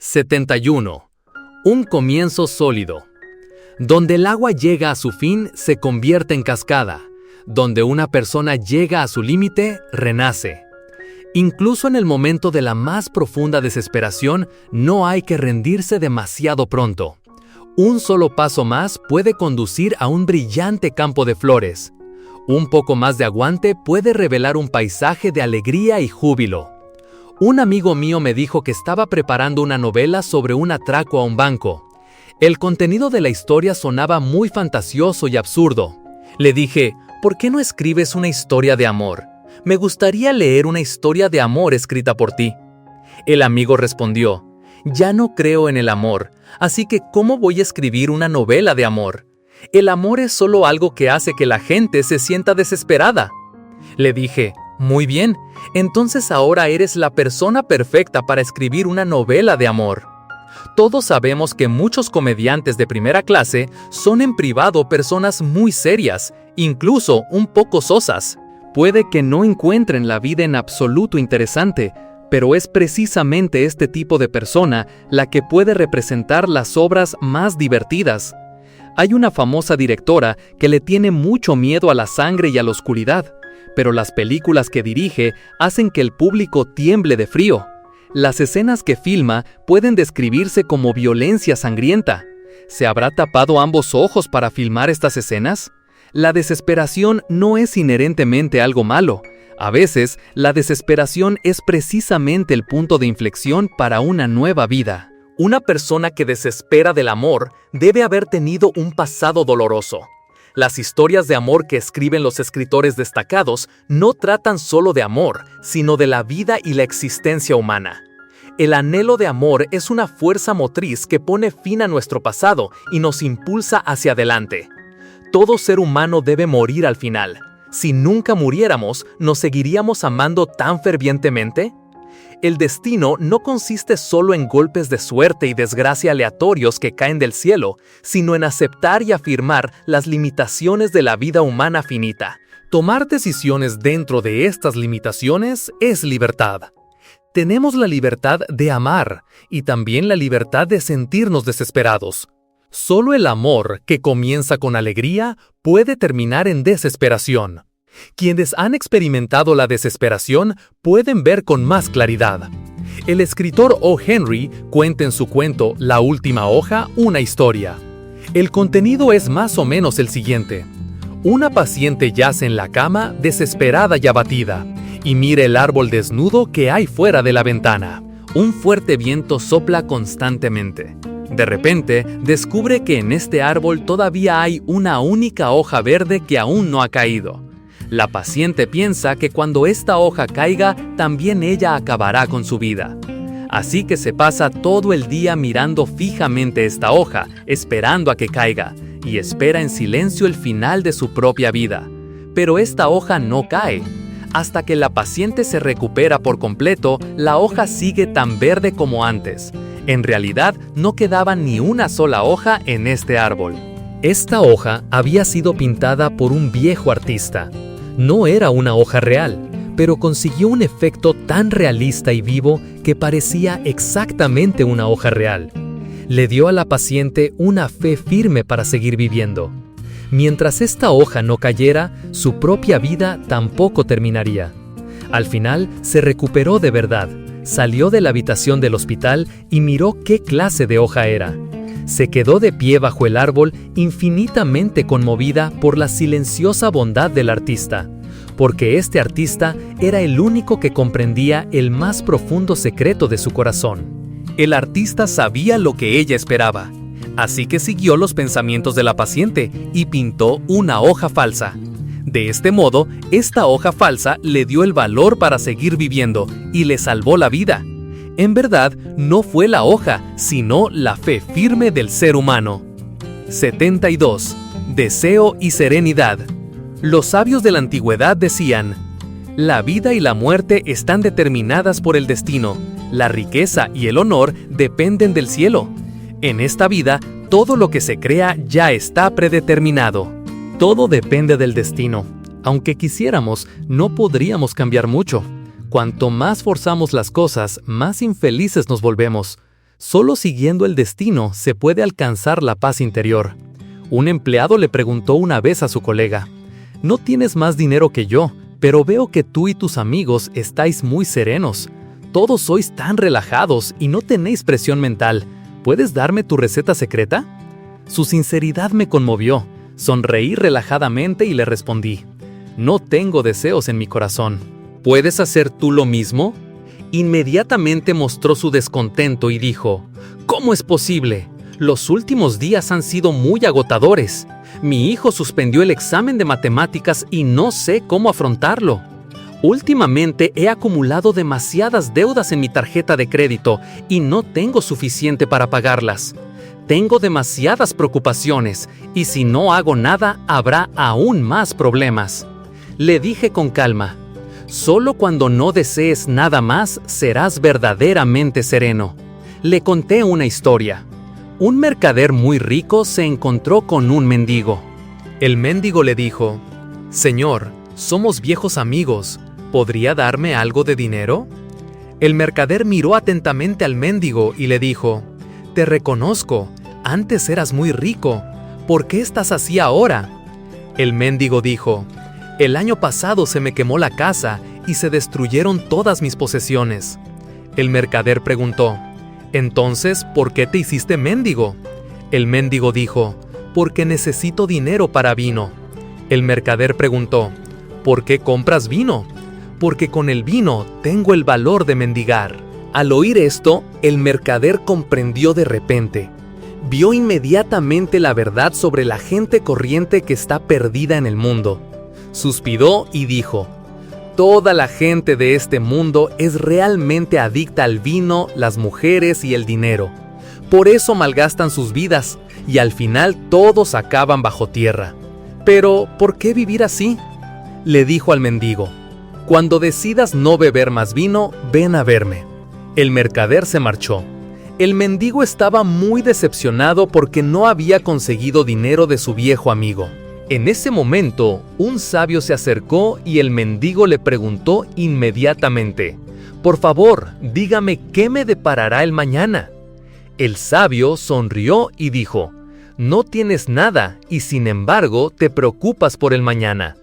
71. Un comienzo sólido. Donde el agua llega a su fin, se convierte en cascada. Donde una persona llega a su límite, renace. Incluso en el momento de la más profunda desesperación, no hay que rendirse demasiado pronto. Un solo paso más puede conducir a un brillante campo de flores. Un poco más de aguante puede revelar un paisaje de alegría y júbilo. Un amigo mío me dijo que estaba preparando una novela sobre un atraco a un banco. El contenido de la historia sonaba muy fantasioso y absurdo. Le dije, ¿por qué no escribes una historia de amor? Me gustaría leer una historia de amor escrita por ti. El amigo respondió, ya no creo en el amor, así que ¿cómo voy a escribir una novela de amor? El amor es solo algo que hace que la gente se sienta desesperada. Le dije, muy bien, entonces ahora eres la persona perfecta para escribir una novela de amor. Todos sabemos que muchos comediantes de primera clase son en privado personas muy serias, incluso un poco sosas. Puede que no encuentren la vida en absoluto interesante, pero es precisamente este tipo de persona la que puede representar las obras más divertidas. Hay una famosa directora que le tiene mucho miedo a la sangre y a la oscuridad, pero las películas que dirige hacen que el público tiemble de frío. Las escenas que filma pueden describirse como violencia sangrienta. ¿Se habrá tapado ambos ojos para filmar estas escenas? La desesperación no es inherentemente algo malo. A veces, la desesperación es precisamente el punto de inflexión para una nueva vida. Una persona que desespera del amor debe haber tenido un pasado doloroso. Las historias de amor que escriben los escritores destacados no tratan solo de amor, sino de la vida y la existencia humana. El anhelo de amor es una fuerza motriz que pone fin a nuestro pasado y nos impulsa hacia adelante. Todo ser humano debe morir al final. Si nunca muriéramos, ¿nos seguiríamos amando tan fervientemente? El destino no consiste solo en golpes de suerte y desgracia aleatorios que caen del cielo, sino en aceptar y afirmar las limitaciones de la vida humana finita. Tomar decisiones dentro de estas limitaciones es libertad. Tenemos la libertad de amar y también la libertad de sentirnos desesperados. Solo el amor, que comienza con alegría, puede terminar en desesperación. Quienes han experimentado la desesperación pueden ver con más claridad. El escritor O. Henry cuenta en su cuento La última hoja una historia. El contenido es más o menos el siguiente. Una paciente yace en la cama desesperada y abatida, y mira el árbol desnudo que hay fuera de la ventana. Un fuerte viento sopla constantemente. De repente, descubre que en este árbol todavía hay una única hoja verde que aún no ha caído. La paciente piensa que cuando esta hoja caiga, también ella acabará con su vida. Así que se pasa todo el día mirando fijamente esta hoja, esperando a que caiga, y espera en silencio el final de su propia vida. Pero esta hoja no cae. Hasta que la paciente se recupera por completo, la hoja sigue tan verde como antes. En realidad, no quedaba ni una sola hoja en este árbol. Esta hoja había sido pintada por un viejo artista. No era una hoja real, pero consiguió un efecto tan realista y vivo que parecía exactamente una hoja real. Le dio a la paciente una fe firme para seguir viviendo. Mientras esta hoja no cayera, su propia vida tampoco terminaría. Al final, se recuperó de verdad. Salió de la habitación del hospital y miró qué clase de hoja era. Se quedó de pie bajo el árbol, infinitamente conmovida por la silenciosa bondad del artista, porque este artista era el único que comprendía el más profundo secreto de su corazón. El artista sabía lo que ella esperaba, así que siguió los pensamientos de la paciente y pintó una hoja falsa. De este modo, esta hoja falsa le dio el valor para seguir viviendo y le salvó la vida. En verdad, no fue la hoja, sino la fe firme del ser humano. 72. Deseo y serenidad. Los sabios de la antigüedad decían: la vida y la muerte están determinadas por el destino. La riqueza y el honor dependen del cielo. En esta vida, todo lo que se crea ya está predeterminado. Todo depende del destino. Aunque quisiéramos, no podríamos cambiar mucho. Cuanto más forzamos las cosas, más infelices nos volvemos. Solo siguiendo el destino se puede alcanzar la paz interior. Un empleado le preguntó una vez a su colega: «No tienes más dinero que yo, pero veo que tú y tus amigos estáis muy serenos. Todos sois tan relajados y no tenéis presión mental. ¿Puedes darme tu receta secreta?». Su sinceridad me conmovió. Sonreí relajadamente y le respondí: «No tengo deseos en mi corazón». «¿Puedes hacer tú lo mismo?». Inmediatamente mostró su descontento y dijo: «¿Cómo es posible? Los últimos días han sido muy agotadores. Mi hijo suspendió el examen de matemáticas y no sé cómo afrontarlo. Últimamente he acumulado demasiadas deudas en mi tarjeta de crédito y no tengo suficiente para pagarlas. Tengo demasiadas preocupaciones y si no hago nada habrá aún más problemas». Le dije con calma: «Solo cuando no desees nada más serás verdaderamente sereno». Le conté una historia. Un mercader muy rico se encontró con un mendigo. El mendigo le dijo: «Señor, somos viejos amigos. ¿Podría darme algo de dinero?». El mercader miró atentamente al mendigo y le dijo: «Te reconozco, antes eras muy rico. ¿Por qué estás así ahora?». El mendigo dijo: «El año pasado se me quemó la casa y se destruyeron todas mis posesiones». El mercader preguntó: «Entonces, ¿por qué te hiciste mendigo?». El mendigo dijo: «Porque necesito dinero para vino». El mercader preguntó: «¿Por qué compras vino?». «Porque con el vino tengo el valor de mendigar». Al oír esto, el mercader comprendió de repente. Vio inmediatamente la verdad sobre la gente corriente que está perdida en el mundo. Suspiró y dijo: «Toda la gente de este mundo es realmente adicta al vino, las mujeres y el dinero. Por eso malgastan sus vidas y al final todos acaban bajo tierra. Pero, ¿por qué vivir así?». Le dijo al mendigo: «Cuando decidas no beber más vino, ven a verme». El mercader se marchó. El mendigo estaba muy decepcionado porque no había conseguido dinero de su viejo amigo. En ese momento, un sabio se acercó y el mendigo le preguntó inmediatamente: «Por favor, dígame qué me deparará el mañana». El sabio sonrió y dijo: «No tienes nada y sin embargo te preocupas por el mañana.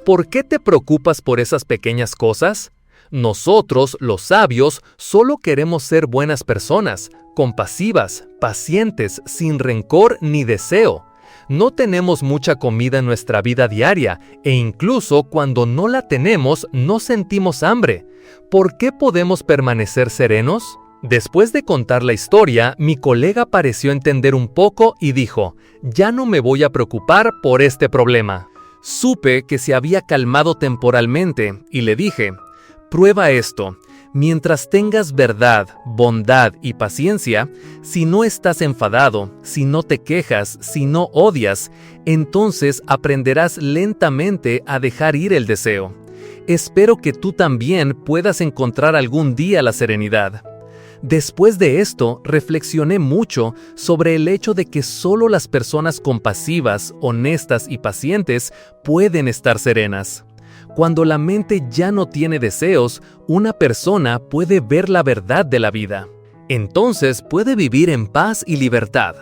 ¿Por qué te preocupas por esas pequeñas cosas? Nosotros, los sabios, solo queremos ser buenas personas, compasivas, pacientes, sin rencor ni deseo. No tenemos mucha comida en nuestra vida diaria e incluso cuando no la tenemos no sentimos hambre. ¿Por qué podemos permanecer serenos?». Después de contar la historia, mi colega pareció entender un poco y dijo: «Ya no me voy a preocupar por este problema». Supe que se había calmado temporalmente y le dije: «Prueba esto. Mientras tengas verdad, bondad y paciencia, si no estás enfadado, si no te quejas, si no odias, entonces aprenderás lentamente a dejar ir el deseo. Espero que tú también puedas encontrar algún día la serenidad». Después de esto, reflexioné mucho sobre el hecho de que solo las personas compasivas, honestas y pacientes pueden estar serenas. Cuando la mente ya no tiene deseos, una persona puede ver la verdad de la vida. Entonces puede vivir en paz y libertad.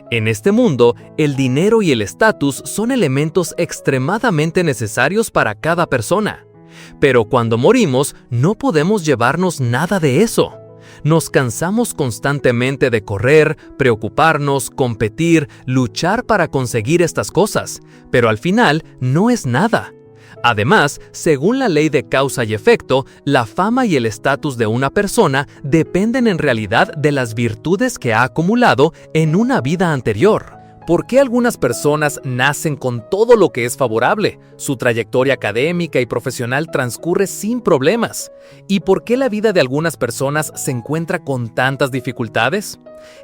En este mundo, el dinero y el estatus son elementos extremadamente necesarios para cada persona. Pero cuando morimos, no podemos llevarnos nada de eso. Nos cansamos constantemente de correr, preocuparnos, competir, luchar para conseguir estas cosas, pero al final no es nada. Además, según la ley de causa y efecto, la fama y el estatus de una persona dependen en realidad de las virtudes que ha acumulado en una vida anterior. ¿Por qué algunas personas nacen con todo lo que es favorable? Su trayectoria académica y profesional transcurre sin problemas. ¿Y por qué la vida de algunas personas se encuentra con tantas dificultades?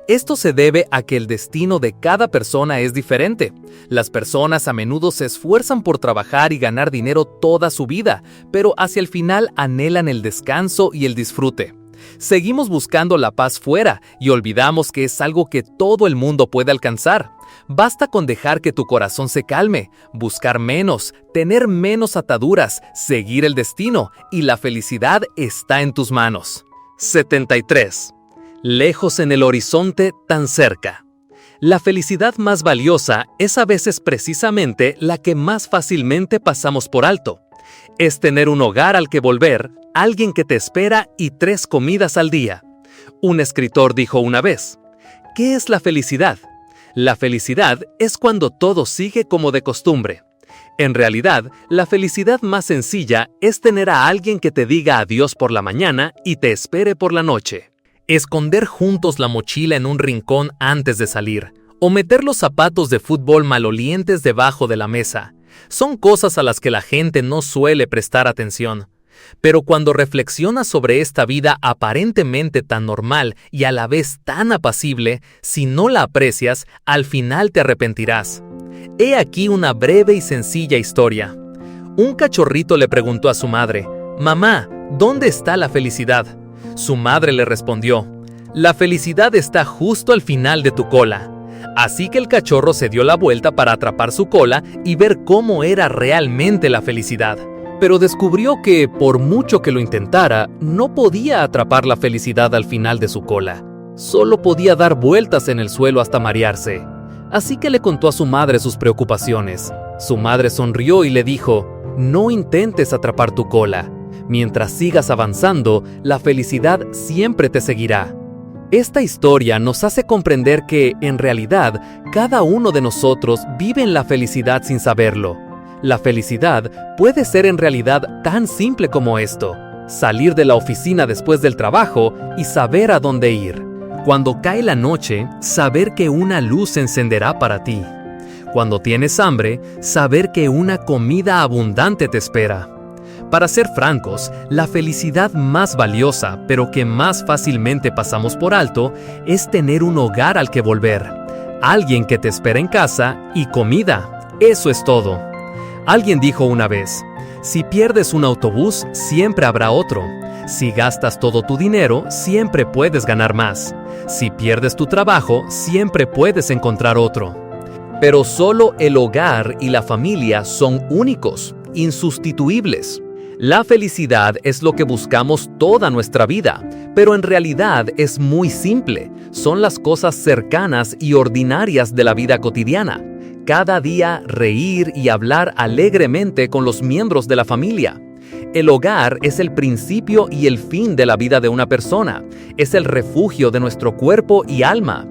Esto se debe a que el destino de cada persona es diferente. Las personas a menudo se esfuerzan por trabajar y ganar dinero toda su vida, pero hacia el final anhelan el descanso y el disfrute. Seguimos buscando la paz fuera y olvidamos que es algo que todo el mundo puede alcanzar. Basta con dejar que tu corazón se calme, buscar menos, tener menos ataduras, seguir el destino y la felicidad está en tus manos. 73. Lejos en el horizonte, tan cerca. La felicidad más valiosa es a veces precisamente la que más fácilmente pasamos por alto. Es tener un hogar al que volver, alguien que te espera y 3 comidas al día. Un escritor dijo una vez, ¿qué es la felicidad? La felicidad es cuando todo sigue como de costumbre. En realidad, la felicidad más sencilla es tener a alguien que te diga adiós por la mañana y te espere por la noche. Esconder juntos la mochila en un rincón antes de salir, o meter los zapatos de fútbol malolientes debajo de la mesa. Son cosas a las que la gente no suele prestar atención. Pero cuando reflexionas sobre esta vida aparentemente tan normal y a la vez tan apacible, si no la aprecias, al final te arrepentirás. He aquí una breve y sencilla historia. Un cachorrito le preguntó a su madre, «Mamá, ¿dónde está la felicidad?» Su madre le respondió, «La felicidad está justo al final de tu cola». Así que el cachorro se dio la vuelta para atrapar su cola y ver cómo era realmente la felicidad. Pero descubrió que, por mucho que lo intentara, no podía atrapar la felicidad al final de su cola. Solo podía dar vueltas en el suelo hasta marearse. Así que le contó a su madre sus preocupaciones. Su madre sonrió y le dijo, «No intentes atrapar tu cola. Mientras sigas avanzando, la felicidad siempre te seguirá». Esta historia nos hace comprender que, en realidad, cada uno de nosotros vive en la felicidad sin saberlo. La felicidad puede ser en realidad tan simple como esto: salir de la oficina después del trabajo y saber a dónde ir. Cuando cae la noche, saber que una luz se encenderá para ti. Cuando tienes hambre, saber que una comida abundante te espera. Para ser francos, la felicidad más valiosa, pero que más fácilmente pasamos por alto, es tener un hogar al que volver. Alguien que te espera en casa y comida. Eso es todo. Alguien dijo una vez, si pierdes un autobús, siempre habrá otro. Si gastas todo tu dinero, siempre puedes ganar más. Si pierdes tu trabajo, siempre puedes encontrar otro. Pero solo el hogar y la familia son únicos, insustituibles. La felicidad es lo que buscamos toda nuestra vida, pero en realidad es muy simple. Son las cosas cercanas y ordinarias de la vida cotidiana. Cada día reír y hablar alegremente con los miembros de la familia. El hogar es el principio y el fin de la vida de una persona. Es el refugio de nuestro cuerpo y alma.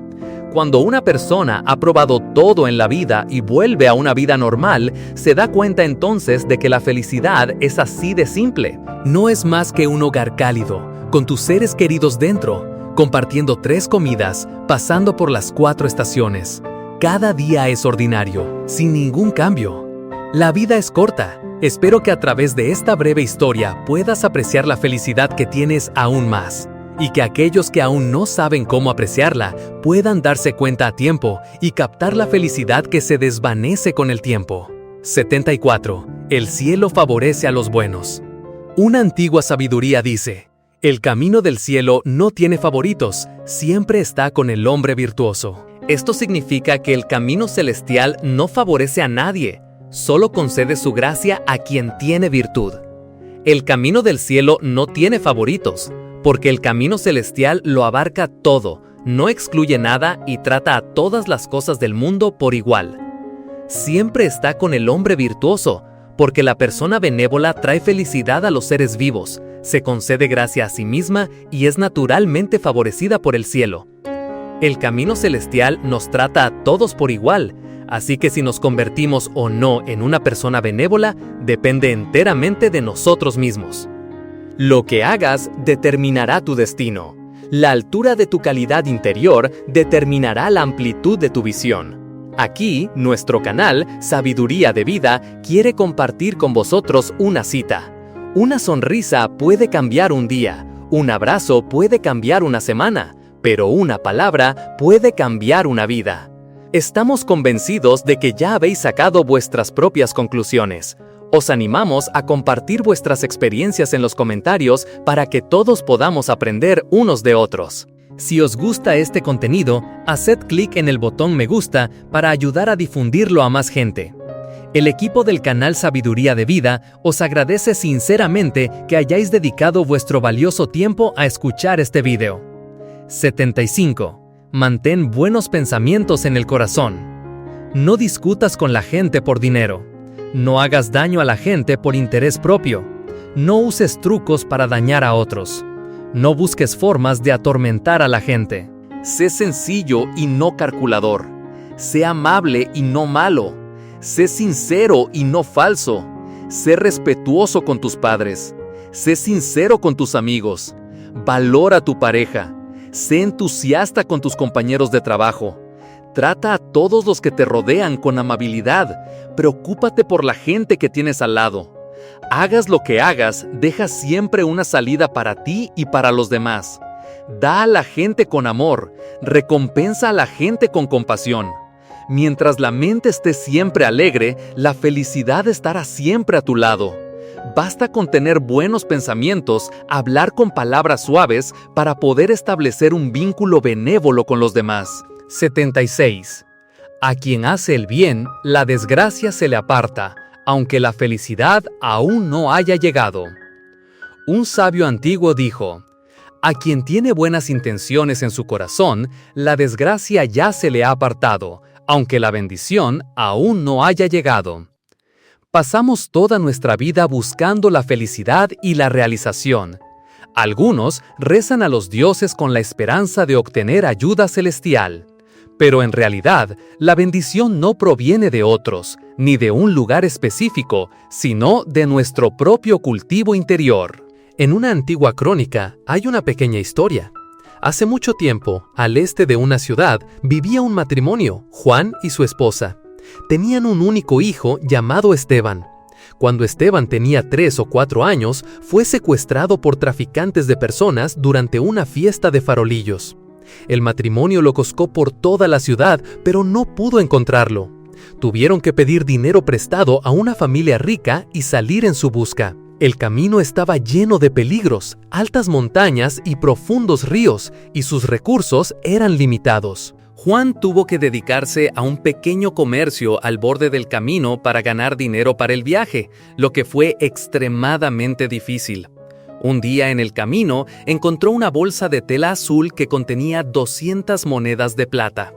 Cuando una persona ha probado todo en la vida y vuelve a una vida normal, se da cuenta entonces de que la felicidad es así de simple. No es más que un hogar cálido, con tus seres queridos dentro, compartiendo 3 comidas, pasando por las 4 estaciones. Cada día es ordinario, sin ningún cambio. La vida es corta. Espero que a través de esta breve historia puedas apreciar la felicidad que tienes aún más. Y que aquellos que aún no saben cómo apreciarla puedan darse cuenta a tiempo y captar la felicidad que se desvanece con el tiempo. 74. El cielo favorece a los buenos. Una antigua sabiduría dice, el camino del cielo no tiene favoritos, siempre está con el hombre virtuoso. Esto significa que el camino celestial no favorece a nadie, solo concede su gracia a quien tiene virtud. El camino del cielo no tiene favoritos, porque el camino celestial lo abarca todo, no excluye nada y trata a todas las cosas del mundo por igual. Siempre está con el hombre virtuoso, porque la persona benévola trae felicidad a los seres vivos, se concede gracia a sí misma y es naturalmente favorecida por el cielo. El camino celestial nos trata a todos por igual, así que si nos convertimos o no en una persona benévola depende enteramente de nosotros mismos. Lo que hagas determinará tu destino. La altura de tu calidad interior determinará la amplitud de tu visión. Aquí, nuestro canal, Sabiduría de Vida, quiere compartir con vosotros una cita. Una sonrisa puede cambiar un día, un abrazo puede cambiar una semana, pero una palabra puede cambiar una vida. Estamos convencidos de que ya habéis sacado vuestras propias conclusiones. Os animamos a compartir vuestras experiencias en los comentarios para que todos podamos aprender unos de otros. Si os gusta este contenido, haced clic en el botón me gusta para ayudar a difundirlo a más gente. El equipo del canal Sabiduría de Vida os agradece sinceramente que hayáis dedicado vuestro valioso tiempo a escuchar este video. 75. Mantén buenos pensamientos en el corazón. No discutas con la gente por dinero. No hagas daño a la gente por interés propio. No uses trucos para dañar a otros. No busques formas de atormentar a la gente. Sé sencillo y no calculador. Sé amable y no malo. Sé sincero y no falso. Sé respetuoso con tus padres. Sé sincero con tus amigos. Valora a tu pareja. Sé entusiasta con tus compañeros de trabajo. Trata a todos los que te rodean con amabilidad. Preocúpate por la gente que tienes al lado. Hagas lo que hagas, deja siempre una salida para ti y para los demás. Da a la gente con amor. Recompensa a la gente con compasión. Mientras la mente esté siempre alegre, la felicidad estará siempre a tu lado. Basta con tener buenos pensamientos, hablar con palabras suaves para poder establecer un vínculo benévolo con los demás. 76. A quien hace el bien, la desgracia se le aparta, aunque la felicidad aún no haya llegado. Un sabio antiguo dijo: a quien tiene buenas intenciones en su corazón, la desgracia ya se le ha apartado, aunque la bendición aún no haya llegado. Pasamos toda nuestra vida buscando la felicidad y la realización. Algunos rezan a los dioses con la esperanza de obtener ayuda celestial. Pero en realidad, la bendición no proviene de otros, ni de un lugar específico, sino de nuestro propio cultivo interior. En una antigua crónica hay una pequeña historia. Hace mucho tiempo, al este de una ciudad, vivía un matrimonio, Juan y su esposa. Tenían un único hijo llamado Esteban. Cuando Esteban tenía 3 o 4 años, fue secuestrado por traficantes de personas durante una fiesta de farolillos. El matrimonio lo buscó por toda la ciudad, pero no pudo encontrarlo. Tuvieron que pedir dinero prestado a una familia rica y salir en su busca. El camino estaba lleno de peligros, altas montañas y profundos ríos, y sus recursos eran limitados. Juan tuvo que dedicarse a un pequeño comercio al borde del camino para ganar dinero para el viaje, lo que fue extremadamente difícil. Un día en el camino encontró una bolsa de tela azul que contenía 200 monedas de plata.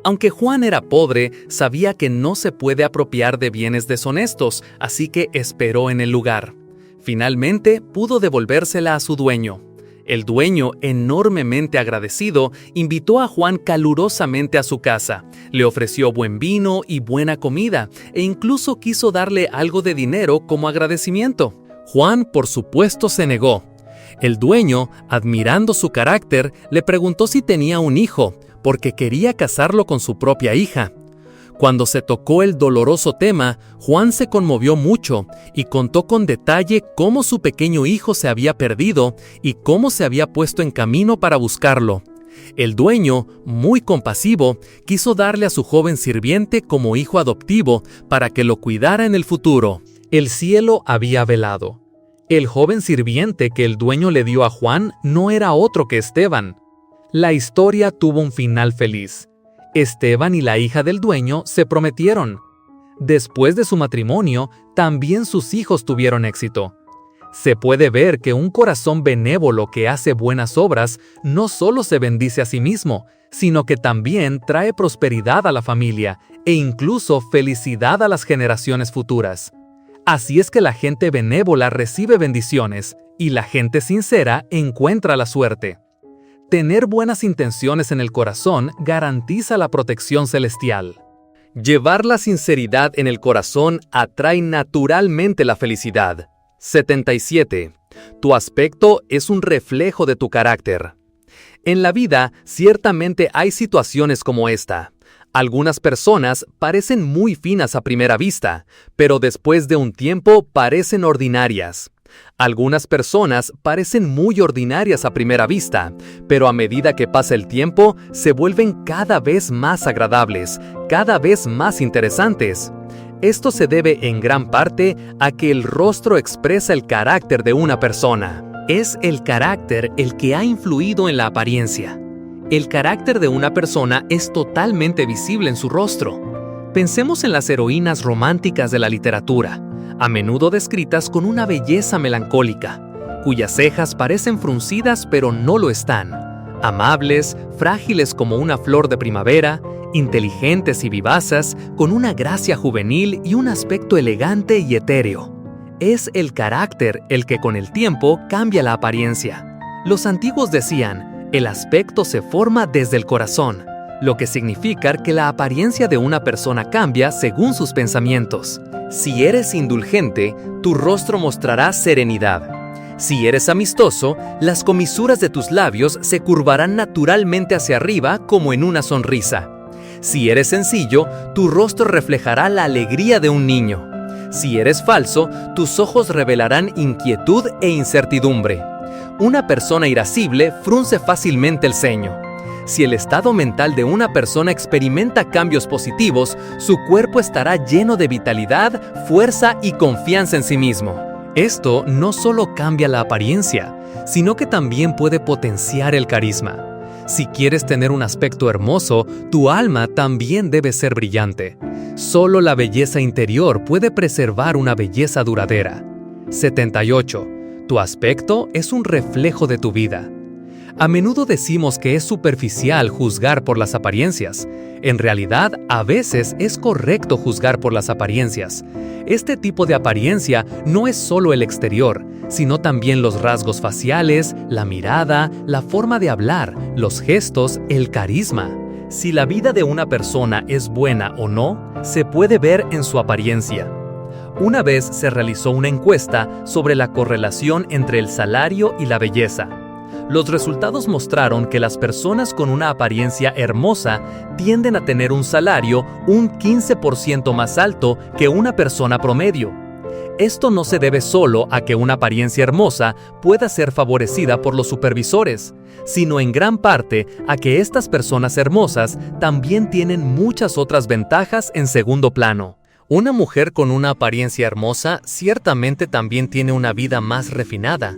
Aunque Juan era pobre, sabía que no se puede apropiar de bienes deshonestos, así que esperó en el lugar. Finalmente pudo devolvérsela a su dueño. El dueño, enormemente agradecido, invitó a Juan calurosamente a su casa, le ofreció buen vino y buena comida, e incluso quiso darle algo de dinero como agradecimiento. Juan, por supuesto, se negó. El dueño, admirando su carácter, le preguntó si tenía un hijo, porque quería casarlo con su propia hija. Cuando se tocó el doloroso tema, Juan se conmovió mucho y contó con detalle cómo su pequeño hijo se había perdido y cómo se había puesto en camino para buscarlo. El dueño, muy compasivo, quiso darle a su joven sirviente como hijo adoptivo para que lo cuidara en el futuro. El cielo había velado. El joven sirviente que el dueño le dio a Juan no era otro que Esteban. La historia tuvo un final feliz. Esteban y la hija del dueño se prometieron. Después de su matrimonio, también sus hijos tuvieron éxito. Se puede ver que un corazón benévolo que hace buenas obras no solo se bendice a sí mismo, sino que también trae prosperidad a la familia e incluso felicidad a las generaciones futuras. Así es que la gente benévola recibe bendiciones y la gente sincera encuentra la suerte. Tener buenas intenciones en el corazón garantiza la protección celestial. Llevar la sinceridad en el corazón atrae naturalmente la felicidad. 77. Tu aspecto es un reflejo de tu carácter. En la vida, ciertamente hay situaciones como esta. Algunas personas parecen muy finas a primera vista, pero después de un tiempo parecen ordinarias. Algunas personas parecen muy ordinarias a primera vista, pero a medida que pasa el tiempo, se vuelven cada vez más agradables, cada vez más interesantes. Esto se debe en gran parte a que el rostro expresa el carácter de una persona. Es el carácter el que ha influido en la apariencia. El carácter de una persona es totalmente visible en su rostro. Pensemos en las heroínas románticas de la literatura, a menudo descritas con una belleza melancólica, cuyas cejas parecen fruncidas pero no lo están. Amables, frágiles como una flor de primavera, inteligentes y vivaces, con una gracia juvenil y un aspecto elegante y etéreo. Es el carácter el que con el tiempo cambia la apariencia. Los antiguos decían, el aspecto se forma desde el corazón, lo que significa que la apariencia de una persona cambia según sus pensamientos. Si eres indulgente, tu rostro mostrará serenidad. Si eres amistoso, las comisuras de tus labios se curvarán naturalmente hacia arriba como en una sonrisa. Si eres sencillo, tu rostro reflejará la alegría de un niño. Si eres falso, tus ojos revelarán inquietud e incertidumbre. Una persona irascible frunce fácilmente el ceño. Si el estado mental de una persona experimenta cambios positivos, su cuerpo estará lleno de vitalidad, fuerza y confianza en sí mismo. Esto no solo cambia la apariencia, sino que también puede potenciar el carisma. Si quieres tener un aspecto hermoso, tu alma también debe ser brillante. Solo la belleza interior puede preservar una belleza duradera. 78. Tu aspecto es un reflejo de tu vida. A menudo decimos que es superficial juzgar por las apariencias. En realidad, a veces es correcto juzgar por las apariencias. Este tipo de apariencia no es solo el exterior, sino también los rasgos faciales, la mirada, la forma de hablar, los gestos, el carisma. Si la vida de una persona es buena o no, se puede ver en su apariencia. Una vez se realizó una encuesta sobre la correlación entre el salario y la belleza. Los resultados mostraron que las personas con una apariencia hermosa tienden a tener un salario un 15% más alto que una persona promedio. Esto no se debe solo a que una apariencia hermosa pueda ser favorecida por los supervisores, sino en gran parte a que estas personas hermosas también tienen muchas otras ventajas en segundo plano. Una mujer con una apariencia hermosa ciertamente también tiene una vida más refinada.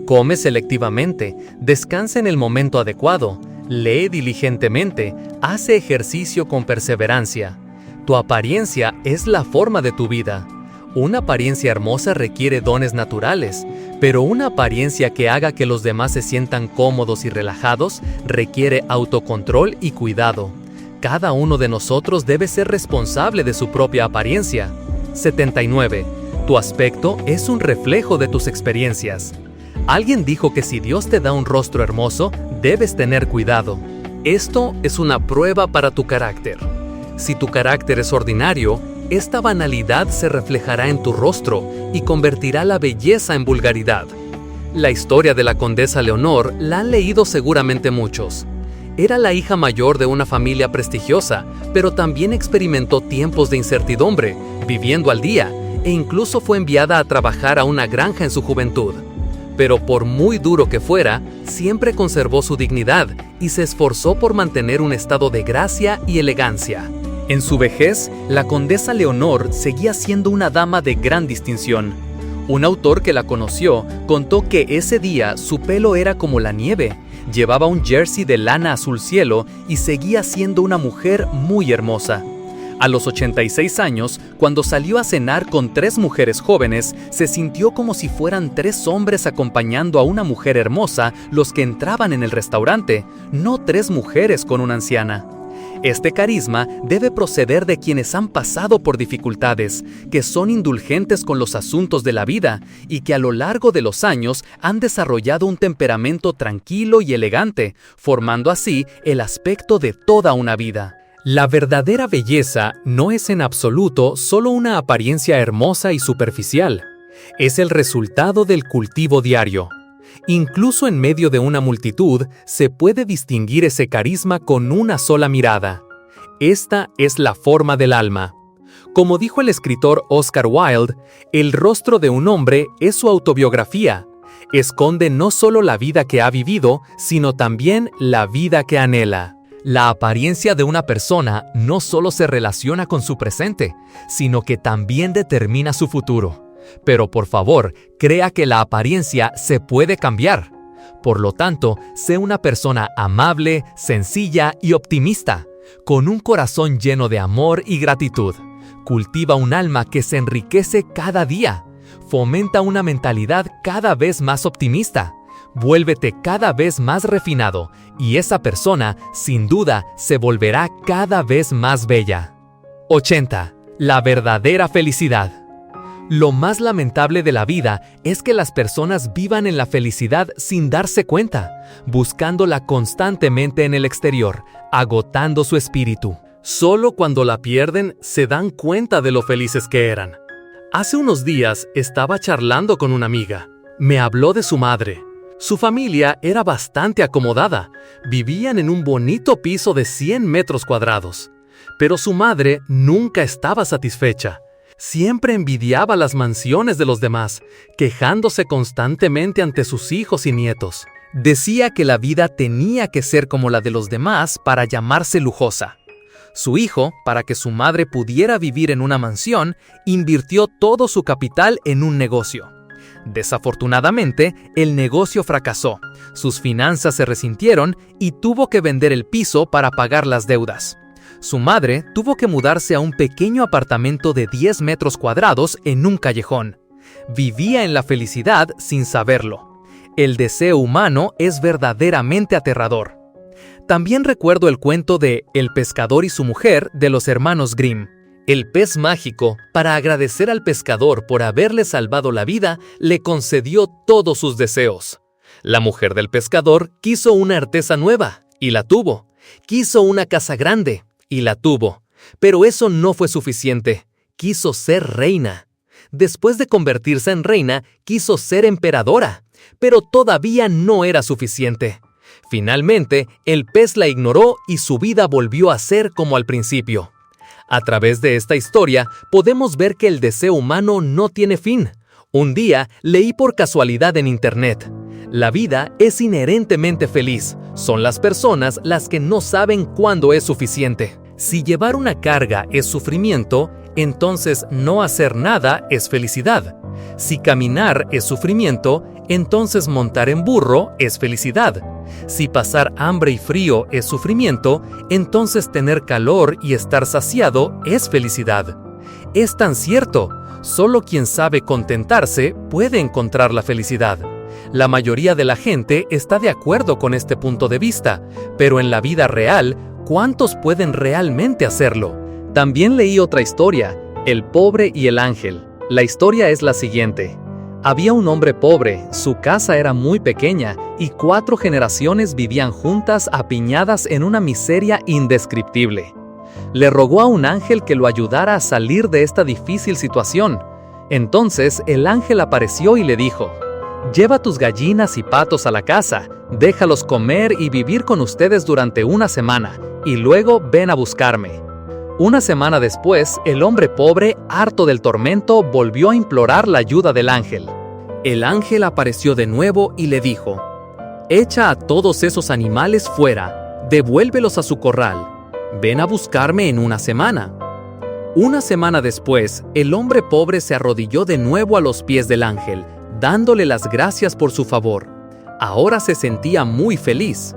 Come selectivamente, descansa en el momento adecuado, lee diligentemente, hace ejercicio con perseverancia. Tu apariencia es la forma de tu vida. Una apariencia hermosa requiere dones naturales, pero una apariencia que haga que los demás se sientan cómodos y relajados requiere autocontrol y cuidado. Cada uno de nosotros debe ser responsable de su propia apariencia. 79. Tu aspecto es un reflejo de tus experiencias. Alguien dijo que si Dios te da un rostro hermoso, debes tener cuidado. Esto es una prueba para tu carácter. Si tu carácter es ordinario, esta banalidad se reflejará en tu rostro y convertirá la belleza en vulgaridad. La historia de la condesa Leonor la han leído seguramente muchos. Era la hija mayor de una familia prestigiosa, pero también experimentó tiempos de incertidumbre, viviendo al día, e incluso fue enviada a trabajar a una granja en su juventud. Pero por muy duro que fuera, siempre conservó su dignidad y se esforzó por mantener un estado de gracia y elegancia. En su vejez, la condesa Leonor seguía siendo una dama de gran distinción. Un autor que la conoció contó que ese día su pelo era como la nieve, llevaba un jersey de lana azul cielo y seguía siendo una mujer muy hermosa. A los 86 años, cuando salió a cenar con 3 mujeres jóvenes, se sintió como si fueran 3 hombres acompañando a una mujer hermosa los que entraban en el restaurante, no 3 mujeres con una anciana. Este carisma debe proceder de quienes han pasado por dificultades, que son indulgentes con los asuntos de la vida y que a lo largo de los años han desarrollado un temperamento tranquilo y elegante, formando así el aspecto de toda una vida. La verdadera belleza no es en absoluto solo una apariencia hermosa y superficial. Es el resultado del cultivo diario. Incluso en medio de una multitud, se puede distinguir ese carisma con una sola mirada. Esta es la forma del alma. Como dijo el escritor Oscar Wilde, el rostro de un hombre es su autobiografía. Esconde no solo la vida que ha vivido, sino también la vida que anhela. La apariencia de una persona no solo se relaciona con su presente, sino que también determina su futuro. Pero por favor, crea que la apariencia se puede cambiar. Por lo tanto, sé una persona amable, sencilla y optimista, con un corazón lleno de amor y gratitud. Cultiva un alma que se enriquece cada día. Fomenta una mentalidad cada vez más optimista. Vuélvete cada vez más refinado y esa persona, sin duda, se volverá cada vez más bella. 80. La verdadera felicidad. Lo más lamentable de la vida es que las personas vivan en la felicidad sin darse cuenta, buscándola constantemente en el exterior, agotando su espíritu. Solo cuando la pierden se dan cuenta de lo felices que eran. Hace unos días estaba charlando con una amiga. Me habló de su madre. Su familia era bastante acomodada. Vivían en un bonito piso de 100 metros cuadrados. Pero su madre nunca estaba satisfecha. Siempre envidiaba las mansiones de los demás, quejándose constantemente ante sus hijos y nietos. Decía que la vida tenía que ser como la de los demás para llamarse lujosa. Su hijo, para que su madre pudiera vivir en una mansión, invirtió todo su capital en un negocio. Desafortunadamente, el negocio fracasó, sus finanzas se resintieron y tuvo que vender el piso para pagar las deudas. Su madre tuvo que mudarse a un pequeño apartamento de 10 metros cuadrados en un callejón. Vivía en la felicidad sin saberlo. El deseo humano es verdaderamente aterrador. También recuerdo el cuento de El pescador y su mujer de los hermanos Grimm. El pez mágico, para agradecer al pescador por haberle salvado la vida, le concedió todos sus deseos. La mujer del pescador quiso una artesa nueva, y la tuvo. Quiso una casa grande, y la tuvo. Pero eso no fue suficiente. Quiso ser reina. Después de convertirse en reina, quiso ser emperadora. Pero todavía no era suficiente. Finalmente, el pez la ignoró y su vida volvió a ser como al principio. A través de esta historia, podemos ver que el deseo humano no tiene fin. Un día, leí por casualidad en internet: la vida es inherentemente feliz. Son las personas las que no saben cuándo es suficiente. Si llevar una carga es sufrimiento, entonces no hacer nada es felicidad. Si caminar es sufrimiento, entonces montar en burro es felicidad. Si pasar hambre y frío es sufrimiento, entonces tener calor y estar saciado es felicidad. Es tan cierto, solo quien sabe contentarse puede encontrar la felicidad. La mayoría de la gente está de acuerdo con este punto de vista, pero en la vida real, ¿cuántos pueden realmente hacerlo? También leí otra historia, El pobre y el ángel. La historia es la siguiente. Había un hombre pobre, su casa era muy pequeña y 4 generaciones vivían juntas apiñadas en una miseria indescriptible. Le rogó a un ángel que lo ayudara a salir de esta difícil situación. Entonces el ángel apareció y le dijo: «Lleva tus gallinas y patos a la casa, déjalos comer y vivir con ustedes durante una semana, y luego ven a buscarme». Una semana después, el hombre pobre, harto del tormento, volvió a implorar la ayuda del ángel. El ángel apareció de nuevo y le dijo: «Echa a todos esos animales fuera, devuélvelos a su corral. Ven a buscarme en una semana». Una semana después, el hombre pobre se arrodilló de nuevo a los pies del ángel, dándole las gracias por su favor. Ahora se sentía muy feliz.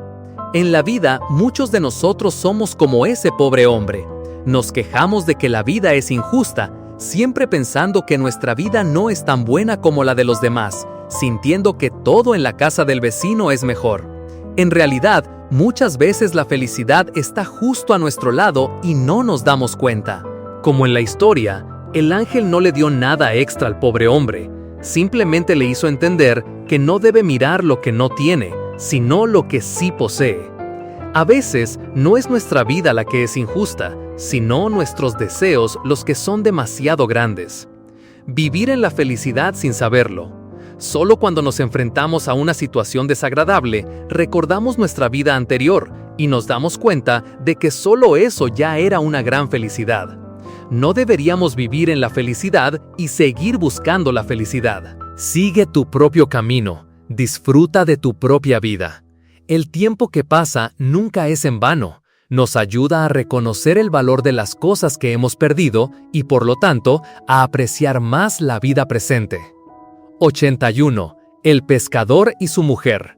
En la vida, muchos de nosotros somos como ese pobre hombre. Nos quejamos de que la vida es injusta, siempre pensando que nuestra vida no es tan buena como la de los demás, sintiendo que todo en la casa del vecino es mejor. En realidad, muchas veces la felicidad está justo a nuestro lado y no nos damos cuenta. Como en la historia, el ángel no le dio nada extra al pobre hombre, simplemente le hizo entender que no debe mirar lo que no tiene, sino lo que sí posee. A veces, no es nuestra vida la que es injusta, sino nuestros deseos los que son demasiado grandes. Vivir en la felicidad sin saberlo. Solo cuando nos enfrentamos a una situación desagradable, recordamos nuestra vida anterior y nos damos cuenta de que solo eso ya era una gran felicidad. No deberíamos vivir en la felicidad y seguir buscando la felicidad. Sigue tu propio camino, disfruta de tu propia vida. El tiempo que pasa nunca es en vano. Nos ayuda a reconocer el valor de las cosas que hemos perdido y, por lo tanto, a apreciar más la vida presente. 81. El pescador y su mujer.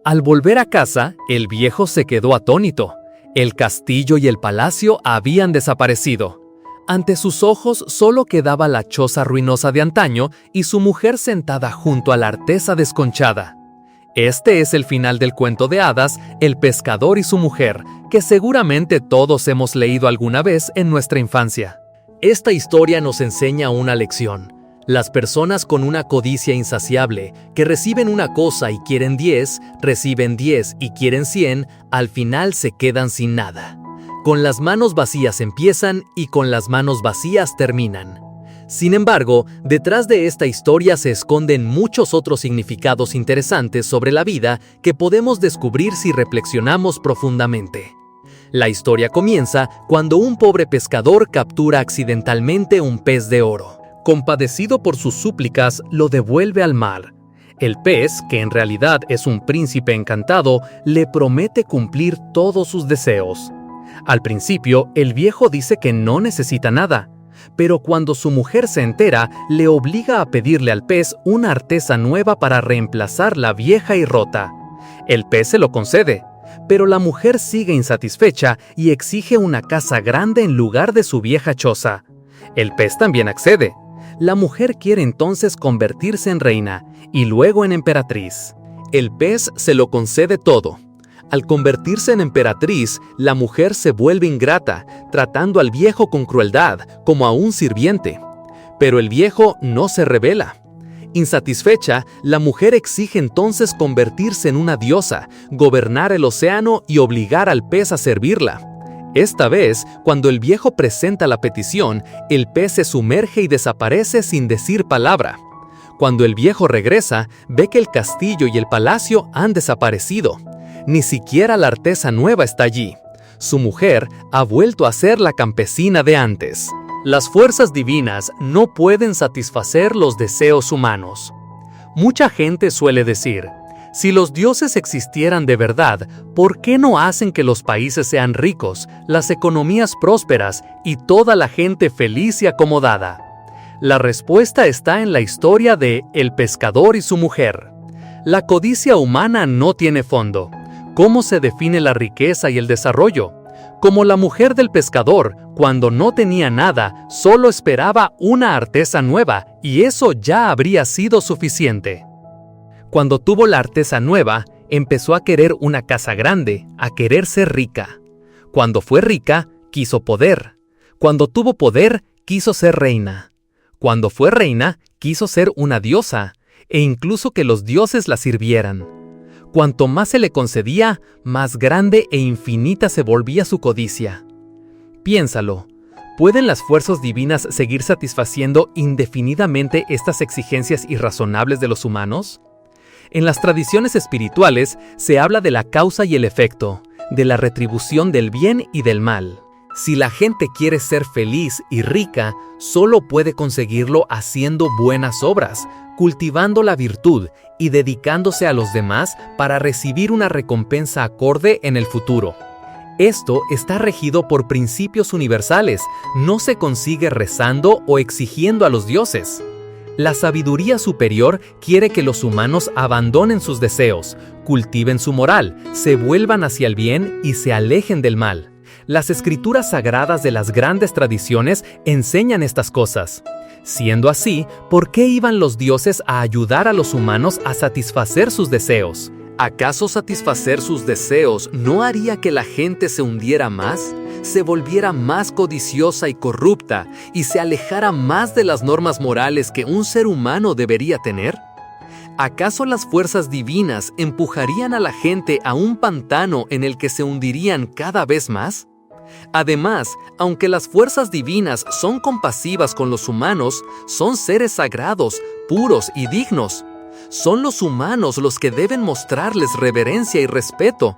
Al volver a casa, el viejo se quedó atónito. El castillo y el palacio habían desaparecido. Ante sus ojos solo quedaba la choza ruinosa de antaño y su mujer sentada junto a la artesa desconchada. Este es el final del cuento de hadas, El pescador y su mujer, que seguramente todos hemos leído alguna vez en nuestra infancia. Esta historia nos enseña una lección. Las personas con una codicia insaciable, que reciben una cosa y quieren 10, reciben 10 y quieren 100, al final se quedan sin nada. Con las manos vacías empiezan y con las manos vacías terminan. Sin embargo, detrás de esta historia se esconden muchos otros significados interesantes sobre la vida que podemos descubrir si reflexionamos profundamente. La historia comienza cuando un pobre pescador captura accidentalmente un pez de oro. Compadecido por sus súplicas, lo devuelve al mar. El pez, que en realidad es un príncipe encantado, le promete cumplir todos sus deseos. Al principio, el viejo dice que no necesita nada, pero cuando su mujer se entera, le obliga a pedirle al pez una artesa nueva para reemplazar la vieja y rota. El pez se lo concede, pero la mujer sigue insatisfecha y exige una casa grande en lugar de su vieja choza. El pez también accede. La mujer quiere entonces convertirse en reina y luego en emperatriz. El pez se lo concede todo. Al convertirse en emperatriz, la mujer se vuelve ingrata, tratando al viejo con crueldad, como a un sirviente. Pero el viejo no se rebela. Insatisfecha, la mujer exige entonces convertirse en una diosa, gobernar el océano y obligar al pez a servirla. Esta vez, cuando el viejo presenta la petición, el pez se sumerge y desaparece sin decir palabra. Cuando el viejo regresa, ve que el castillo y el palacio han desaparecido. Ni siquiera la artesa nueva está allí. Su mujer ha vuelto a ser la campesina de antes. Las fuerzas divinas no pueden satisfacer los deseos humanos. Mucha gente suele decir, si los dioses existieran de verdad, ¿por qué no hacen que los países sean ricos, las economías prósperas y toda la gente feliz y acomodada? La respuesta está en la historia de El pescador y su mujer. La codicia humana no tiene fondo. ¿Cómo se define la riqueza y el desarrollo? Como la mujer del pescador, cuando no tenía nada, solo esperaba una artesa nueva y eso ya habría sido suficiente. Cuando tuvo la artesa nueva, empezó a querer una casa grande, a querer ser rica. Cuando fue rica, quiso poder. Cuando tuvo poder, quiso ser reina. Cuando fue reina, quiso ser una diosa, e incluso que los dioses la sirvieran. Cuanto más se le concedía, más grande e infinita se volvía su codicia. Piénsalo, ¿pueden las fuerzas divinas seguir satisfaciendo indefinidamente estas exigencias irrazonables de los humanos? En las tradiciones espirituales se habla de la causa y el efecto, de la retribución del bien y del mal. Si la gente quiere ser feliz y rica, solo puede conseguirlo haciendo buenas obras, cultivando la virtud y dedicándose a los demás para recibir una recompensa acorde en el futuro. Esto está regido por principios universales, no se consigue rezando o exigiendo a los dioses. La sabiduría superior quiere que los humanos abandonen sus deseos, cultiven su moral, se vuelvan hacia el bien y se alejen del mal. Las escrituras sagradas de las grandes tradiciones enseñan estas cosas. Siendo así, ¿por qué iban los dioses a ayudar a los humanos a satisfacer sus deseos? ¿Acaso satisfacer sus deseos no haría que la gente se hundiera más, se volviera más codiciosa y corrupta y se alejara más de las normas morales que un ser humano debería tener? ¿Acaso las fuerzas divinas empujarían a la gente a un pantano en el que se hundirían cada vez más? Además, aunque las fuerzas divinas son compasivas con los humanos, son seres sagrados, puros y dignos. Son los humanos los que deben mostrarles reverencia y respeto.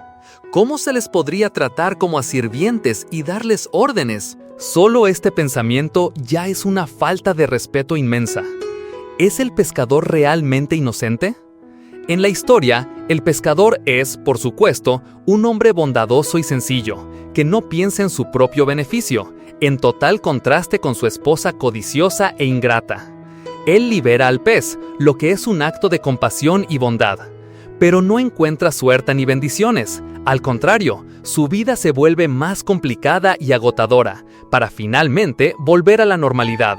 ¿Cómo se les podría tratar como a sirvientes y darles órdenes? Solo este pensamiento ya es una falta de respeto inmensa. ¿Es el pescador realmente inocente? En la historia, el pescador es, por supuesto, un hombre bondadoso y sencillo, que no piensa en su propio beneficio, en total contraste con su esposa codiciosa e ingrata. Él libera al pez, lo que es un acto de compasión y bondad. Pero no encuentra suerte ni bendiciones. Al contrario, su vida se vuelve más complicada y agotadora, para finalmente volver a la normalidad.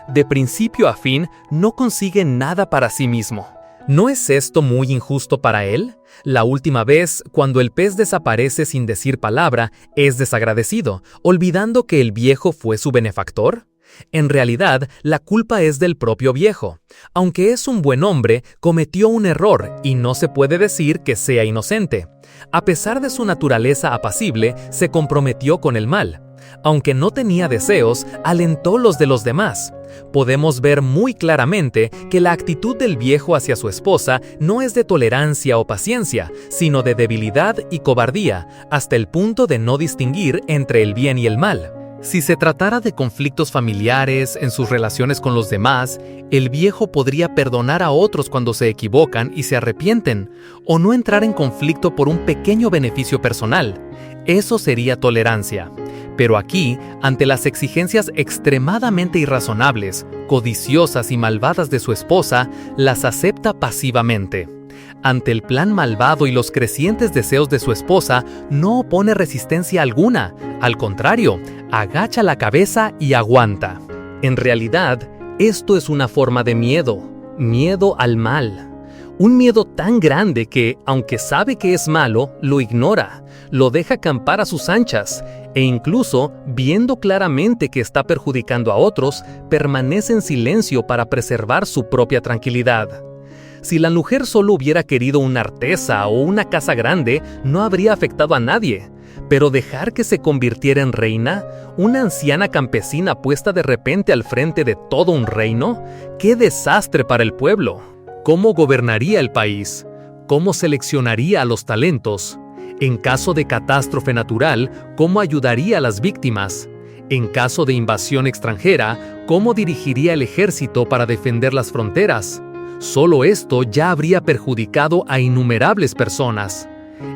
De principio a fin, no consigue nada para sí mismo. ¿No es esto muy injusto para él? La última vez, cuando el pez desaparece sin decir palabra, es desagradecido, olvidando que el viejo fue su benefactor. En realidad, la culpa es del propio viejo. Aunque es un buen hombre, cometió un error y no se puede decir que sea inocente. A pesar de su naturaleza apacible, se comprometió con el mal. Aunque no tenía deseos, alentó los de los demás. Podemos ver muy claramente que la actitud del viejo hacia su esposa no es de tolerancia o paciencia, sino de debilidad y cobardía, hasta el punto de no distinguir entre el bien y el mal. Si se tratara de conflictos familiares en sus relaciones con los demás, el viejo podría perdonar a otros cuando se equivocan y se arrepienten, o no entrar en conflicto por un pequeño beneficio personal. Eso sería tolerancia. Pero aquí, ante las exigencias extremadamente irrazonables, codiciosas y malvadas de su esposa, las acepta pasivamente. Ante el plan malvado y los crecientes deseos de su esposa, no opone resistencia alguna. Al contrario, agacha la cabeza y aguanta. En realidad, esto es una forma de miedo al mal. Un miedo tan grande que, aunque sabe que es malo, lo ignora, lo deja acampar a sus anchas, e incluso, viendo claramente que está perjudicando a otros, permanece en silencio para preservar su propia tranquilidad. Si la mujer solo hubiera querido una artesa o una casa grande, no habría afectado a nadie. Pero dejar que se convirtiera en reina, una anciana campesina puesta de repente al frente de todo un reino, ¡qué desastre para el pueblo! ¿Cómo gobernaría el país? ¿Cómo seleccionaría a los talentos? En caso de catástrofe natural, ¿cómo ayudaría a las víctimas? En caso de invasión extranjera, ¿cómo dirigiría el ejército para defender las fronteras? Solo esto ya habría perjudicado a innumerables personas.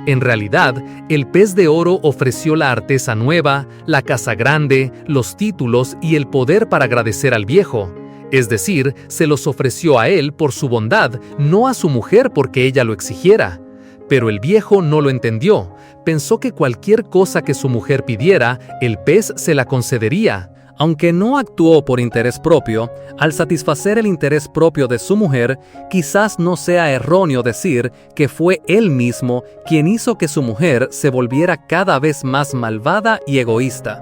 En realidad, el pez de oro ofreció la artesa nueva, la casa grande, los títulos y el poder para agradecer al viejo. Es decir, se los ofreció a él por su bondad, no a su mujer porque ella lo exigiera. Pero el viejo no lo entendió. Pensó que cualquier cosa que su mujer pidiera, el pez se la concedería. Aunque no actuó por interés propio, al satisfacer el interés propio de su mujer, quizás no sea erróneo decir que fue él mismo quien hizo que su mujer se volviera cada vez más malvada y egoísta.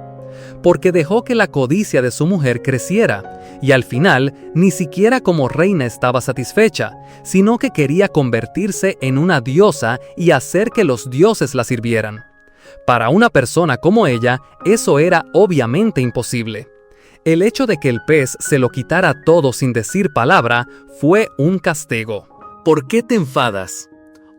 Porque dejó que la codicia de su mujer creciera, y al final ni siquiera como reina estaba satisfecha, sino que quería convertirse en una diosa y hacer que los dioses la sirvieran. Para una persona como ella, eso era obviamente imposible. El hecho de que el pez se lo quitara todo sin decir palabra fue un castigo. ¿Por qué te enfadas?